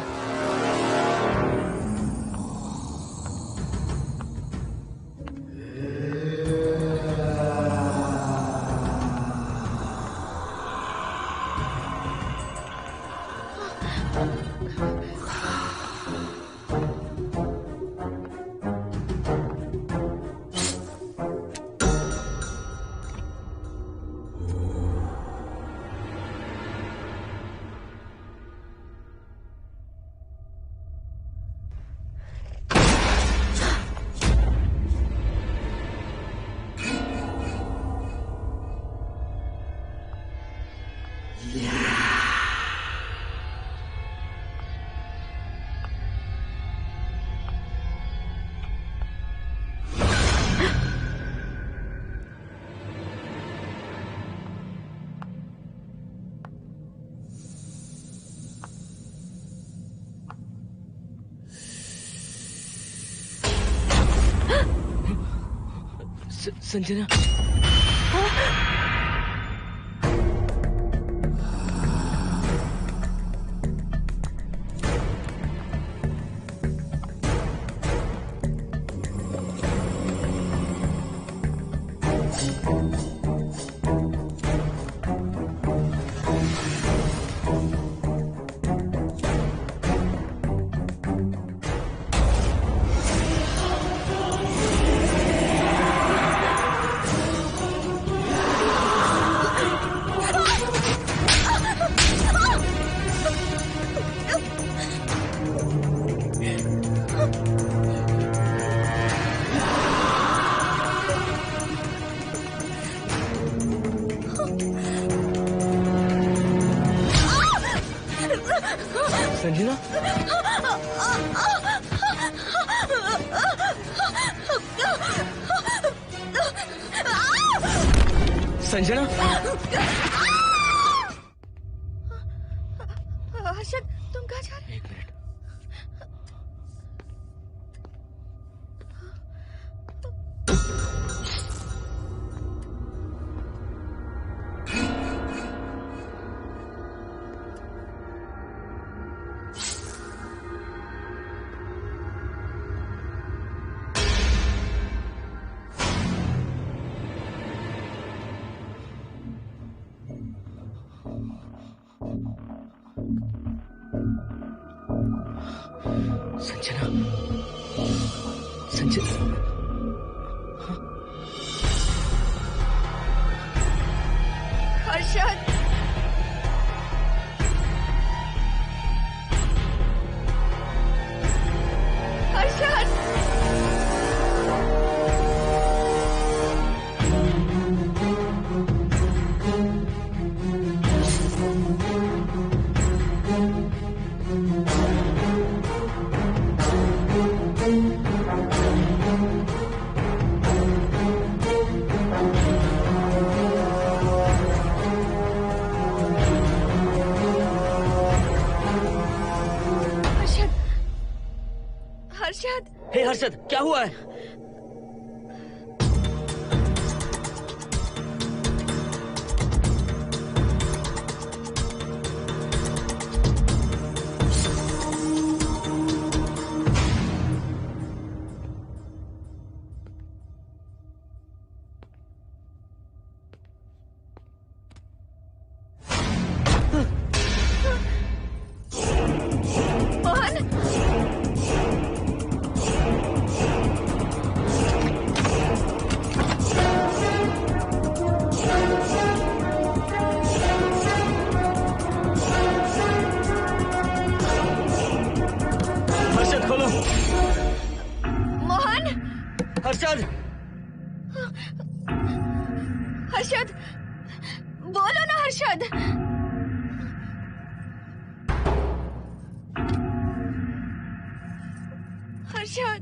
संजना, संजना, संजना, हर्षद, तुम कहाँ जा रहे? एक मिनट। संजना, संजना, हर्षद, हर्षद, हर्षद, हे हर्षद, क्या हुआ है? हर्षद, हर्षद, बोलो ना हर्षद। हर्षद,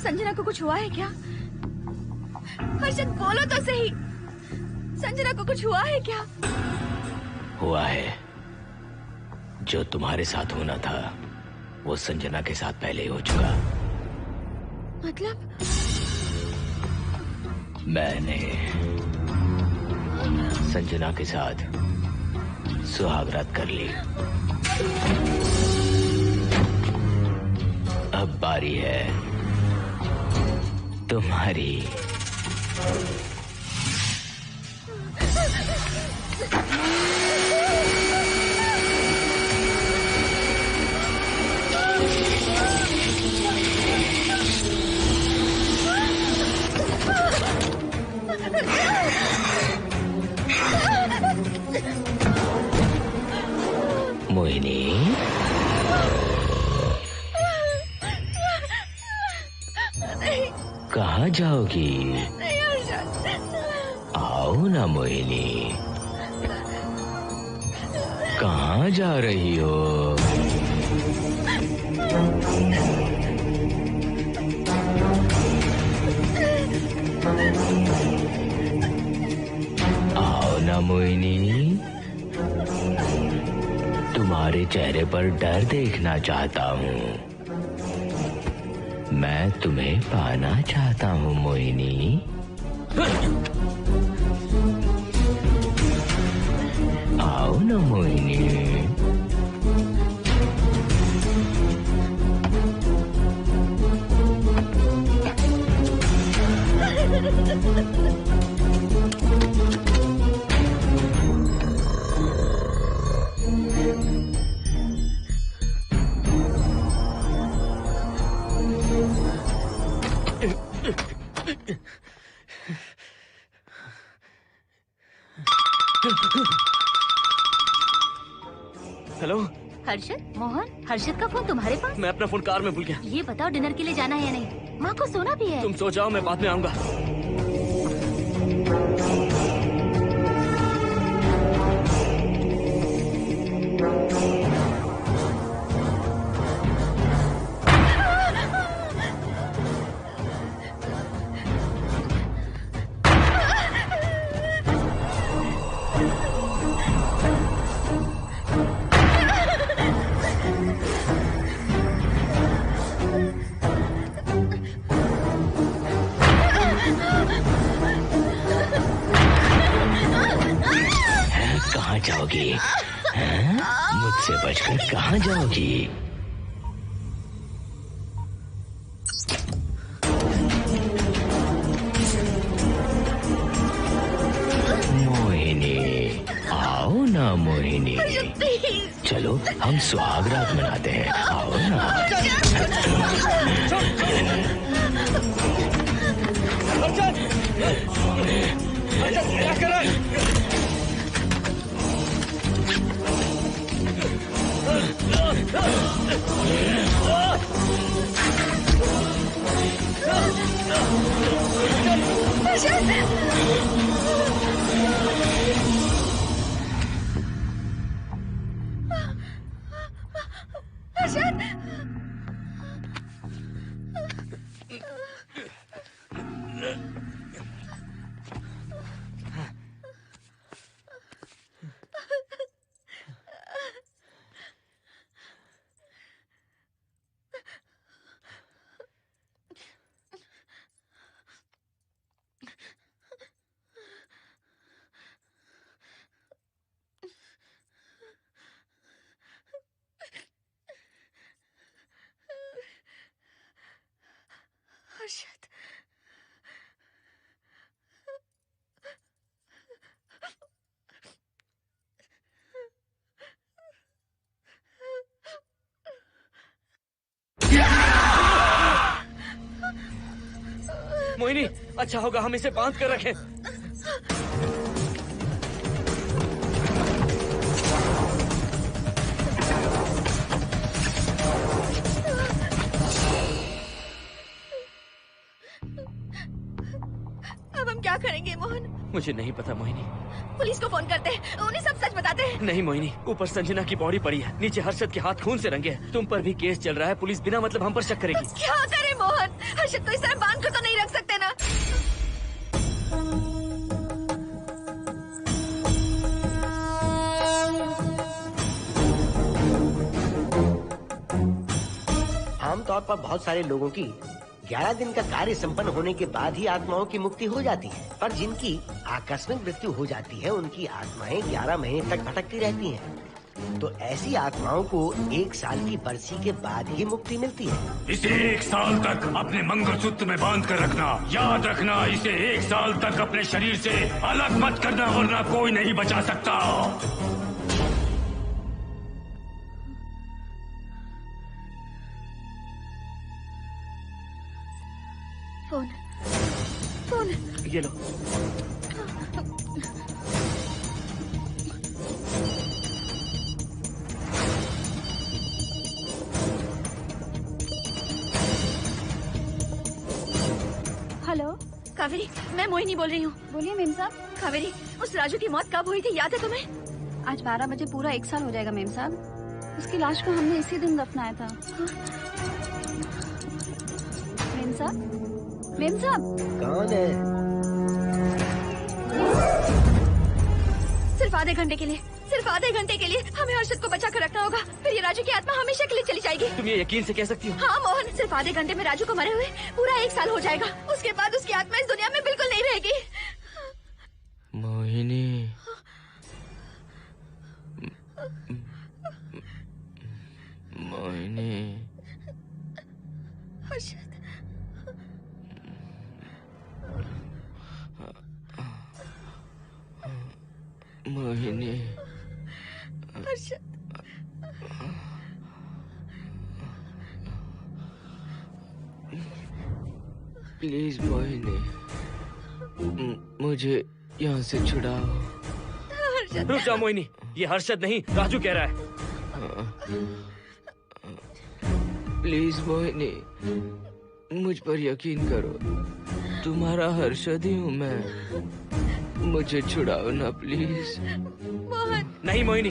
संजना को कुछ हुआ है क्या? हर्षद बोलो तो सही, संजना को कुछ हुआ है क्या? हुआ है, जो तुम्हारे साथ होना था वो संजना के साथ पहले ही हो चुका। मतलब? मैंने संजना के साथ सुहागरात कर ली। अब बारी है तुम्हारी। मोहिनी, कहाँ जाओगी? आओ ना मोहिनी, कहाँ जा रही हो? आओ ना मोहिनी, तुम्हारे चेहरे पर डर देखना चाहता हूँ। मैं तुम्हें पाना चाहता हूँ मोहिनी। आओ ना मोहिनी। हेलो हर्षद, मोहन, हर्षद का फोन तुम्हारे पास? मैं अपना फोन कार में भूल गया। ये बताओ डिनर के लिए जाना है या नहीं? माँ को सोना भी है। तुम सो जाओ, मैं बाद में आऊंगा। कहाँ जाओगी? मुझसे बचकर कहाँ जाओगी? मोहिनी, आओ ना मोहिनी। चलो हम सुहागरात मनाते हैं, आओ ना। क्या कर रहा है? हर्षद, मोहिनी, अच्छा होगा हम इसे बांध कर रखें। अब हम क्या करेंगे मोहन? मुझे नहीं पता मोहिनी। पुलिस को फोन करते हैं, उन्हें सब सच बताते हैं। नहीं मोहिनी, ऊपर संजना की बॉडी पड़ी है, नीचे हर्षद के हाथ खून से रंगे हैं। तुम पर भी केस चल रहा है, पुलिस बिना मतलब हम पर शक करेगी। क्या करे मोहन? हर्षद को इस तरह बांध कर तो नहीं रख सकते ना। आमतौर पर बहुत सारे लोगों की 11 दिन का कार्य संपन्न होने के बाद ही आत्माओं की मुक्ति हो जाती है, पर जिनकी आकस्मिक मृत्यु हो जाती है उनकी आत्माएं 11 महीने तक भटकती रहती हैं। तो ऐसी आत्माओं को 1 साल की बरसी के बाद ही मुक्ति मिलती है। इसे 1 साल तक अपने मंगलसूत्र में बांध कर रखना। याद रखना, इसे 1 साल तक अपने शरीर से अलग मत करना, वरना कोई नहीं बचा सकता। फोन ये लो। हेलो कावेरी, मैं मोहिनी बोल रही हूँ। बोलिए मेम साहब। कावेरी, उस राजू की मौत कब हुई थी, याद है तुम्हें? आज 12 बजे पूरा 1 साल हो जाएगा मेम साहब। उसकी लाश को हमने इसी दिन दफनाया था। मेम साहब, मेम साहब। कौन है? सिर्फ आधे घंटे के लिए, सिर्फ आधे घंटे के लिए हमें हर्षद को बचा कर रखना होगा, फिर ये राजू की आत्मा हमेशा के लिए चली जाएगी। तुम ये यकीन से कह सकती हो? हाँ मोहन, सिर्फ आधे घंटे में राजू को मरे हुए पूरा 1 साल हो जाएगा। उसके बाद उसकी आत्मा इस दुनिया में बिल्कुल नहीं रहेगी। मोहिनी, मोहिनी, हर्षद, मोहिनी, हर्षद, प्लीज मोहिनी, मुझे यहाँ से छुड़ाओ। रुक जाओ मोहिनी, ये हर्षद नहीं राजू कह रहा है। प्लीज मोहिनी, मुझ पर यकीन करो, तुम्हारा हर्षद ही हूँ मैं। मुझे छुड़ाओ ना प्लीज। मोहन। नहीं मोहिनी,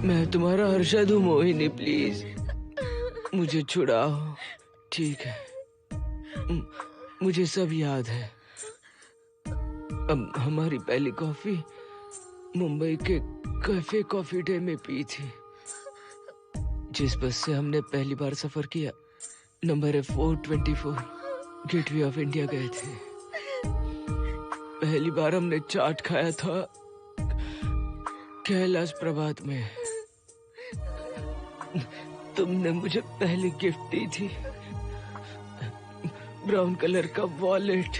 मैं तुम्हारा हर्षद हूँ मोहिनी, प्लीज मुझे छुड़ाओ। ठीक है, मुझे सब याद है। अब हमारी पहली कॉफी मुंबई के कैफे कॉफी डे में पी थी। जिस बस से हमने पहली बार सफर किया, नंबर है 424, गेटवे ऑफ इंडिया गए थे। पहली बार हमने चाट खाया था कैलाश प्रभात में। तुमने मुझे पहली गिफ्ट दी थी, ब्राउन कलर का वॉलेट।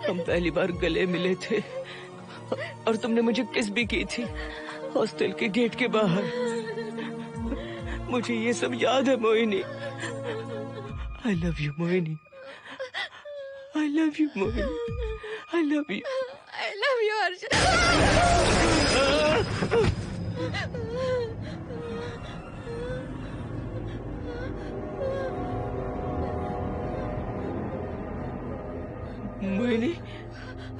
हम पहली बार गले मिले थे और तुमने मुझे किस भी की थी हॉस्टल के गेट के बाहर। मुझे ये सब याद है Mohini. I love you Mohini, I love you Mohini, I love you, I love you Harshad. Mohini,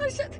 Harshad,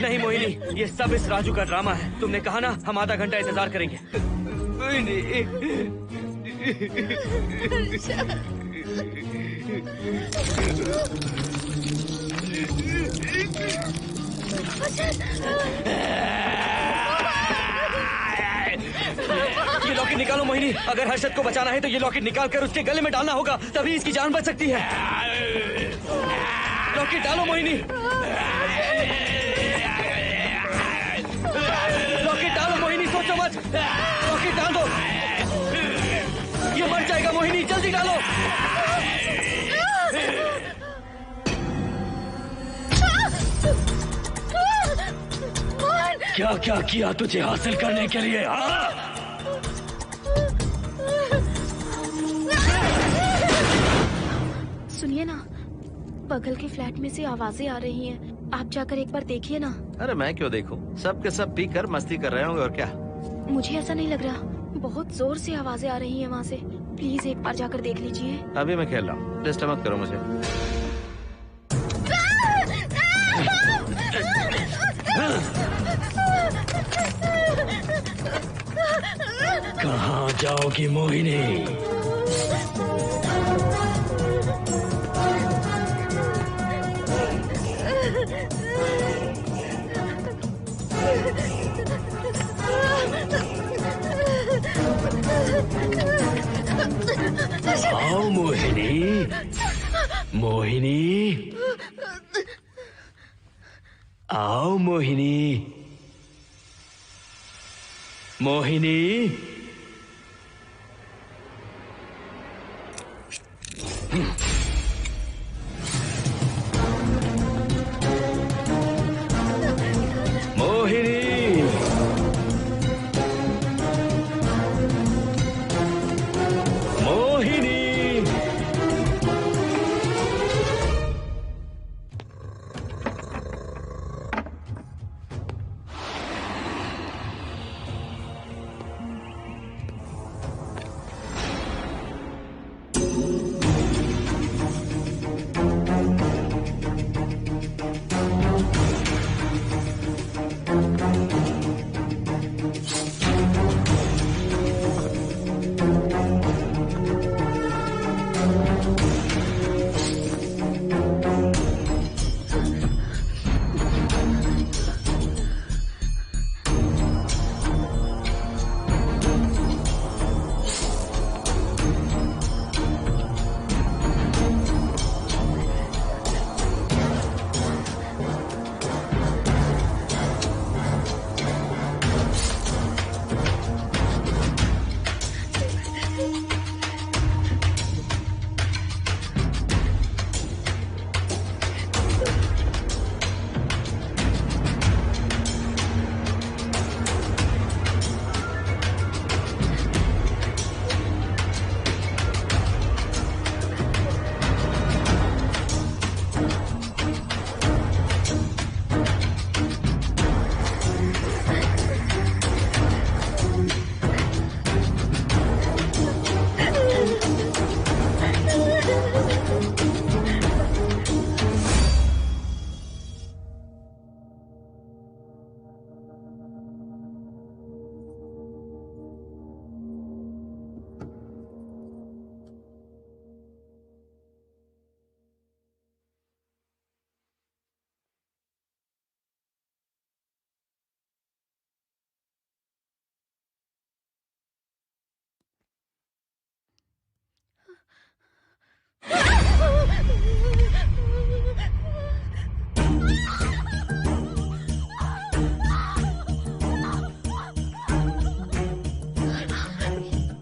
नहीं मोहिनी, ये सब इस राजू का ड्रामा है। तुमने कहा ना हम आधा घंटा इंतजार करेंगे। ये लॉकेट निकालो मोहिनी। अगर हर्षद को बचाना है तो ये लॉकेट निकाल कर उसके गले में डालना होगा, तभी इसकी जान बच सकती है। लॉकेट डालो मोहिनी, लॉकेट डालो मोहिनी, सोचो मत। लॉकेट डाल दो, ये मर जाएगा मोहिनी। मोहिनी जल्दी डालो। क्या क्या किया तुझे हासिल करने के लिए? सुनिए ना, बगल के फ्लैट में से आवाजें आ रही हैं। आप जाकर एक बार देखिए ना। अरे मैं क्यों देखूं? सब के सब पी कर मस्ती कर रहे होंगे और क्या। मुझे ऐसा नहीं लग रहा, बहुत जोर से आवाजें आ रही हैं वहाँ से। प्लीज एक बार जाकर देख लीजिए। अभी मैं खेल रहा हूँ, डिस्टर्ब मत करो मुझे। कहाँ जाओगी मोहिनी? आओ मोहिनी, मोहिनी, आओ मोहिनी, मोहिनी। मोहिनी, मोहिनी।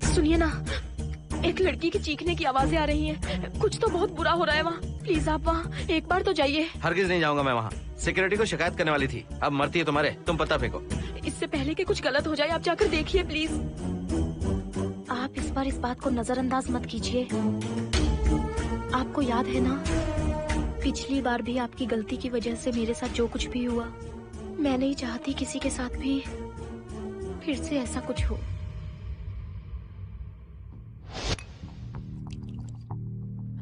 सुनिए ना, एक लड़की की चीखने की आवाजें आ रही हैं। कुछ तो बहुत बुरा हो रहा है वहाँ। प्लीज आप वहाँ एक बार तो जाइए। हरगिज नहीं जाऊंगा मैं वहाँ। सिक्योरिटी को शिकायत करने वाली थी, अब मरती है तुम्हारे, तुम पता फेंको। इससे पहले कि कुछ गलत हो जाए आप जाकर देखिए प्लीज। आप इस बार इस बात को नजरअंदाज मत कीजिए। आपको याद है ना, पिछली बार भी आपकी गलती की वजह से मेरे साथ जो कुछ भी हुआ, मैं नहीं चाहती किसी के साथ भी फिर से ऐसा कुछ हो।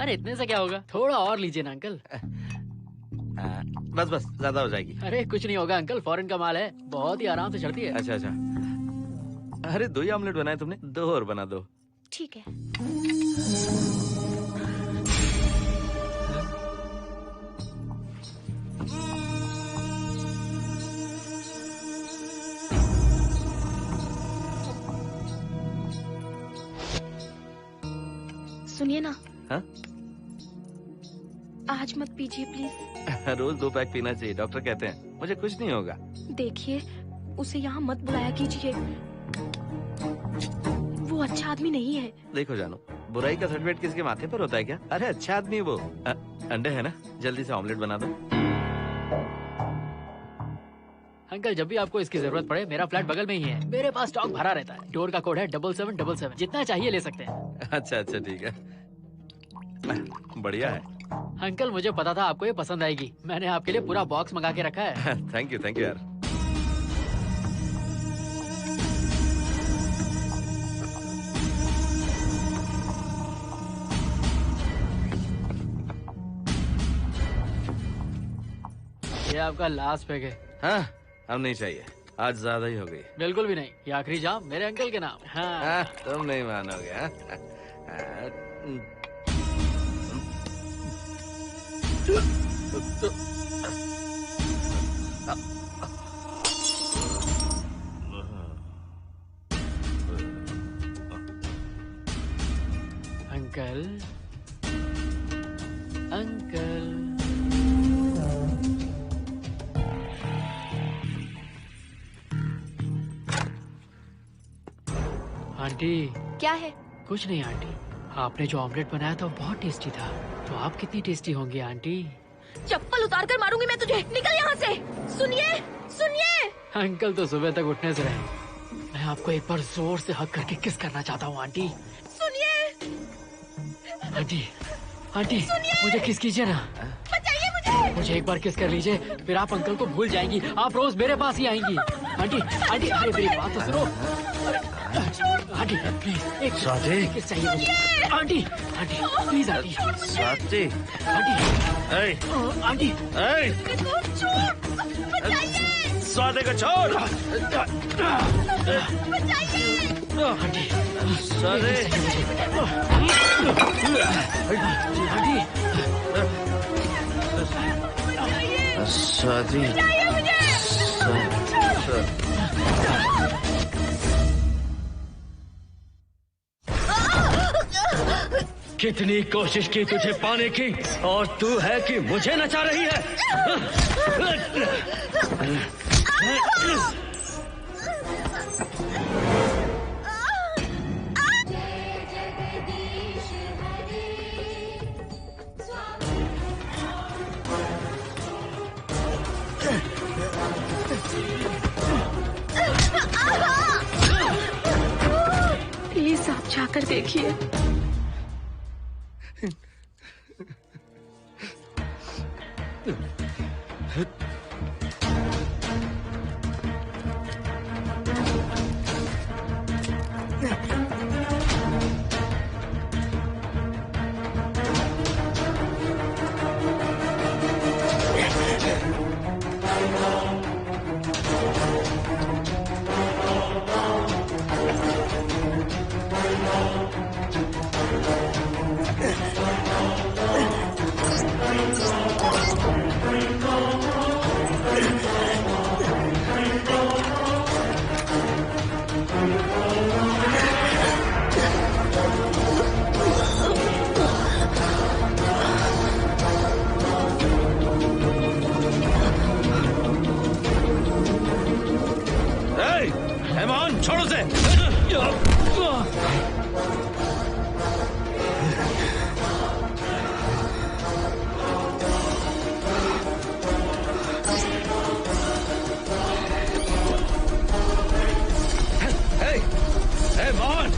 अरे इतने से क्या होगा, थोड़ा और लीजिए ना अंकल। बस बस, ज्यादा हो जाएगी। अरे कुछ नहीं होगा अंकल, फॉरेन का माल है, बहुत ही आराम से चढ़ती है। अच्छा अच्छा। अरे 2 ही ऑमलेट बनाए तुमने, 2 और बना दो। ठीक है। सुनिए ना। हाँ? आज मत पीजिए प्लीज। रोज 2 पैक पीना चाहिए, डॉक्टर कहते हैं। मुझे कुछ नहीं होगा। देखिए, उसे यहाँ मत बुलाया कीजिए, वो अच्छा आदमी नहीं है। देखो जानू, बुराई का सर्टिफिकेट किसके माथे पर होता है क्या? अरे अच्छा आदमी वो। अंडे है ना? जल्दी से ऑमलेट बना दो। अंकल जब भी आपको इसकी जरूरत पड़े मेरा फ्लैट बगल में ही है। मेरे पास स्टॉक भरा रहता है। डोर का कोड है 7777। जितना चाहिए ले सकते हैं। अच्छा अच्छा ठीक है, बढ़िया है। अंकल मुझे पता था आपको ये पसंद आएगी। मैंने आपके लिए पूरा बॉक्स मंगा के रखा है। थैंक यू यार। ये आपका लास्ट पैक है। हाँ, अब नहीं चाहिए, आज ज्यादा ही हो गई। बिल्कुल भी नहीं, ये आखिरी जाम मेरे अंकल के नाम। हाँ। तुम नहीं मानोगे। Uncle uncle aunty. क्या है? कुछ नहीं आंटी, आपने जो ऑमलेट बनाया था वो बहुत टेस्टी था। तो आप कितनी टेस्टी होंगी आंटी? चप्पल उतार कर मारूंगी मैं तुझे। निकल यहाँ से। सुनिए सुनिए। अंकल तो सुबह तक उठने से रहे। मैं आपको एक बार जोर से हक करके किस करना चाहता हूँ आंटी। सुनिए आंटी आंटी मुझे किस कीजिए ना। बचाइए मुझे। मुझे एक बार किस कर लीजिए, फिर आप अंकल को भूल जाएंगी। आप रोज मेरे पास ही आएंगी। आंटी आंटी अरे मेरी बात तो सुनो। आंटी प्लीज एक किस चाहिए मुझे। Aunty aunty please aunty. Swati aunty Swati को छोड़। आंटी स्वाति कितनी कोशिश की तुझे पाने की और तू है कि मुझे नचा रही है। प्लीज आप जाकर देखिए। छोड़ो से। Hey, Mohan!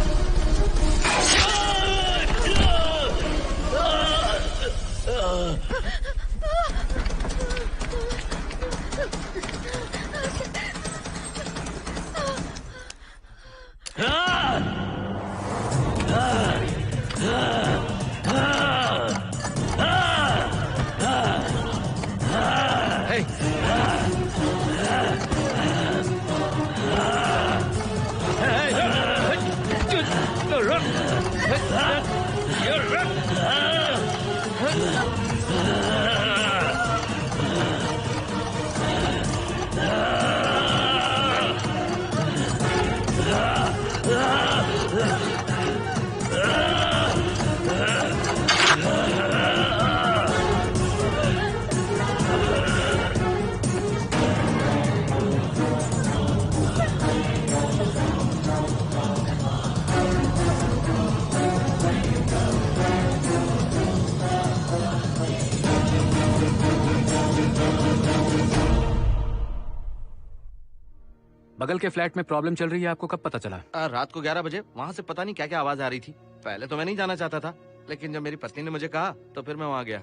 बगल के फ्लैट में प्रॉब्लम चल रही है, आपको कब पता चला? रात को 11 बजे वहाँ से पता नहीं क्या क्या आवाज आ रही थी। पहले तो मैं नहीं जाना चाहता था, लेकिन जब मेरी पत्नी ने मुझे कहा तो फिर मैं वहाँ गया।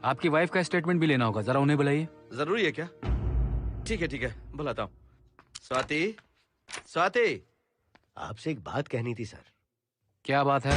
आपकी वाइफ का स्टेटमेंट भी लेना होगा, जरा उन्हें बुलाइए। जरूरी है क्या? ठीक है, बुलाता हूँ। स्वाति, स्वाति, आपसे एक बात कहनी थी सर। क्या बात है?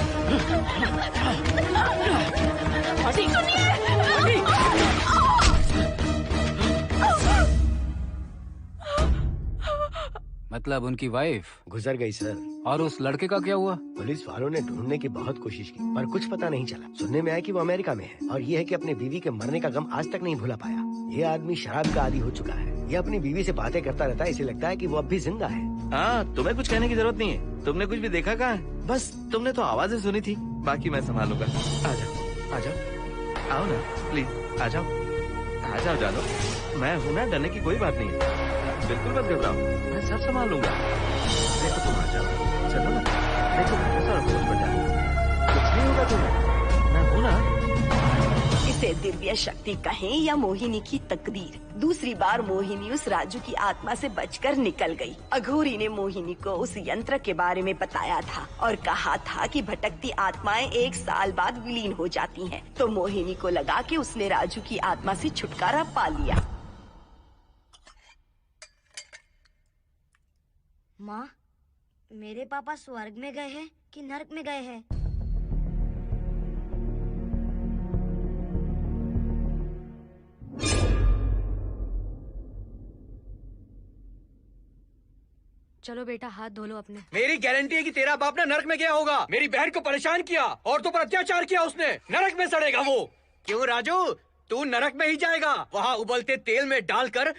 मतलब उनकी वाइफ गुजर गई सर। और उस लड़के का क्या हुआ? पुलिस वालों ने ढूंढने की बहुत कोशिश की पर कुछ पता नहीं चला। सुनने में आया कि वो अमेरिका में है और ये है कि अपने बीवी के मरने का गम आज तक नहीं भुला पाया। ये आदमी शराब का आदी हो चुका है। ये अपनी बीवी से बातें करता रहता है, इसे लगता है कि वो अब भी जिंदा है। हाँ, तुम्हें कुछ कहने की जरूरत नहीं है। तुमने कुछ भी देखा कहाँ है? बस तुमने तो आवाजें सुनी थी, बाकी मैं संभालूंगा। आ जाओ, आओ ना प्लीज, आ जाओ जानो। मैं हूँ ना, डरने की कोई बात नहीं है। बिल्कुल मत घबराओ, मैं सब संभाल लूंगा। देखो तुम आ जाओ, चलो ना। देखो भरोसा रखो मुझ पर, कुछ नहीं होगा तुम्हें, मैं हूँ ना। इसे दिव्य शक्ति कहें या मोहिनी की तकदीर, दूसरी बार मोहिनी उस राजू की आत्मा से बचकर निकल गई। अघोरी ने मोहिनी को उस यंत्र के बारे में बताया था और कहा था कि भटकती आत्माएं 1 साल बाद विलीन हो जाती हैं। तो मोहिनी को लगा कि उसने राजू की आत्मा से छुटकारा पा लिया। माँ, मेरे पापा स्वर्ग में गए हैं कि नरक में गए हैं? चलो बेटा, हाथ धो लो अपने। मेरी गारंटी है कि तेरा बाप ना नरक में गया होगा। मेरी बहन को परेशान किया, औरतों पर अत्याचार किया उसने। नरक में सड़ेगा वो। क्यों राजू, तू नरक में ही जाएगा। वहाँ उबलते तेल में डालकर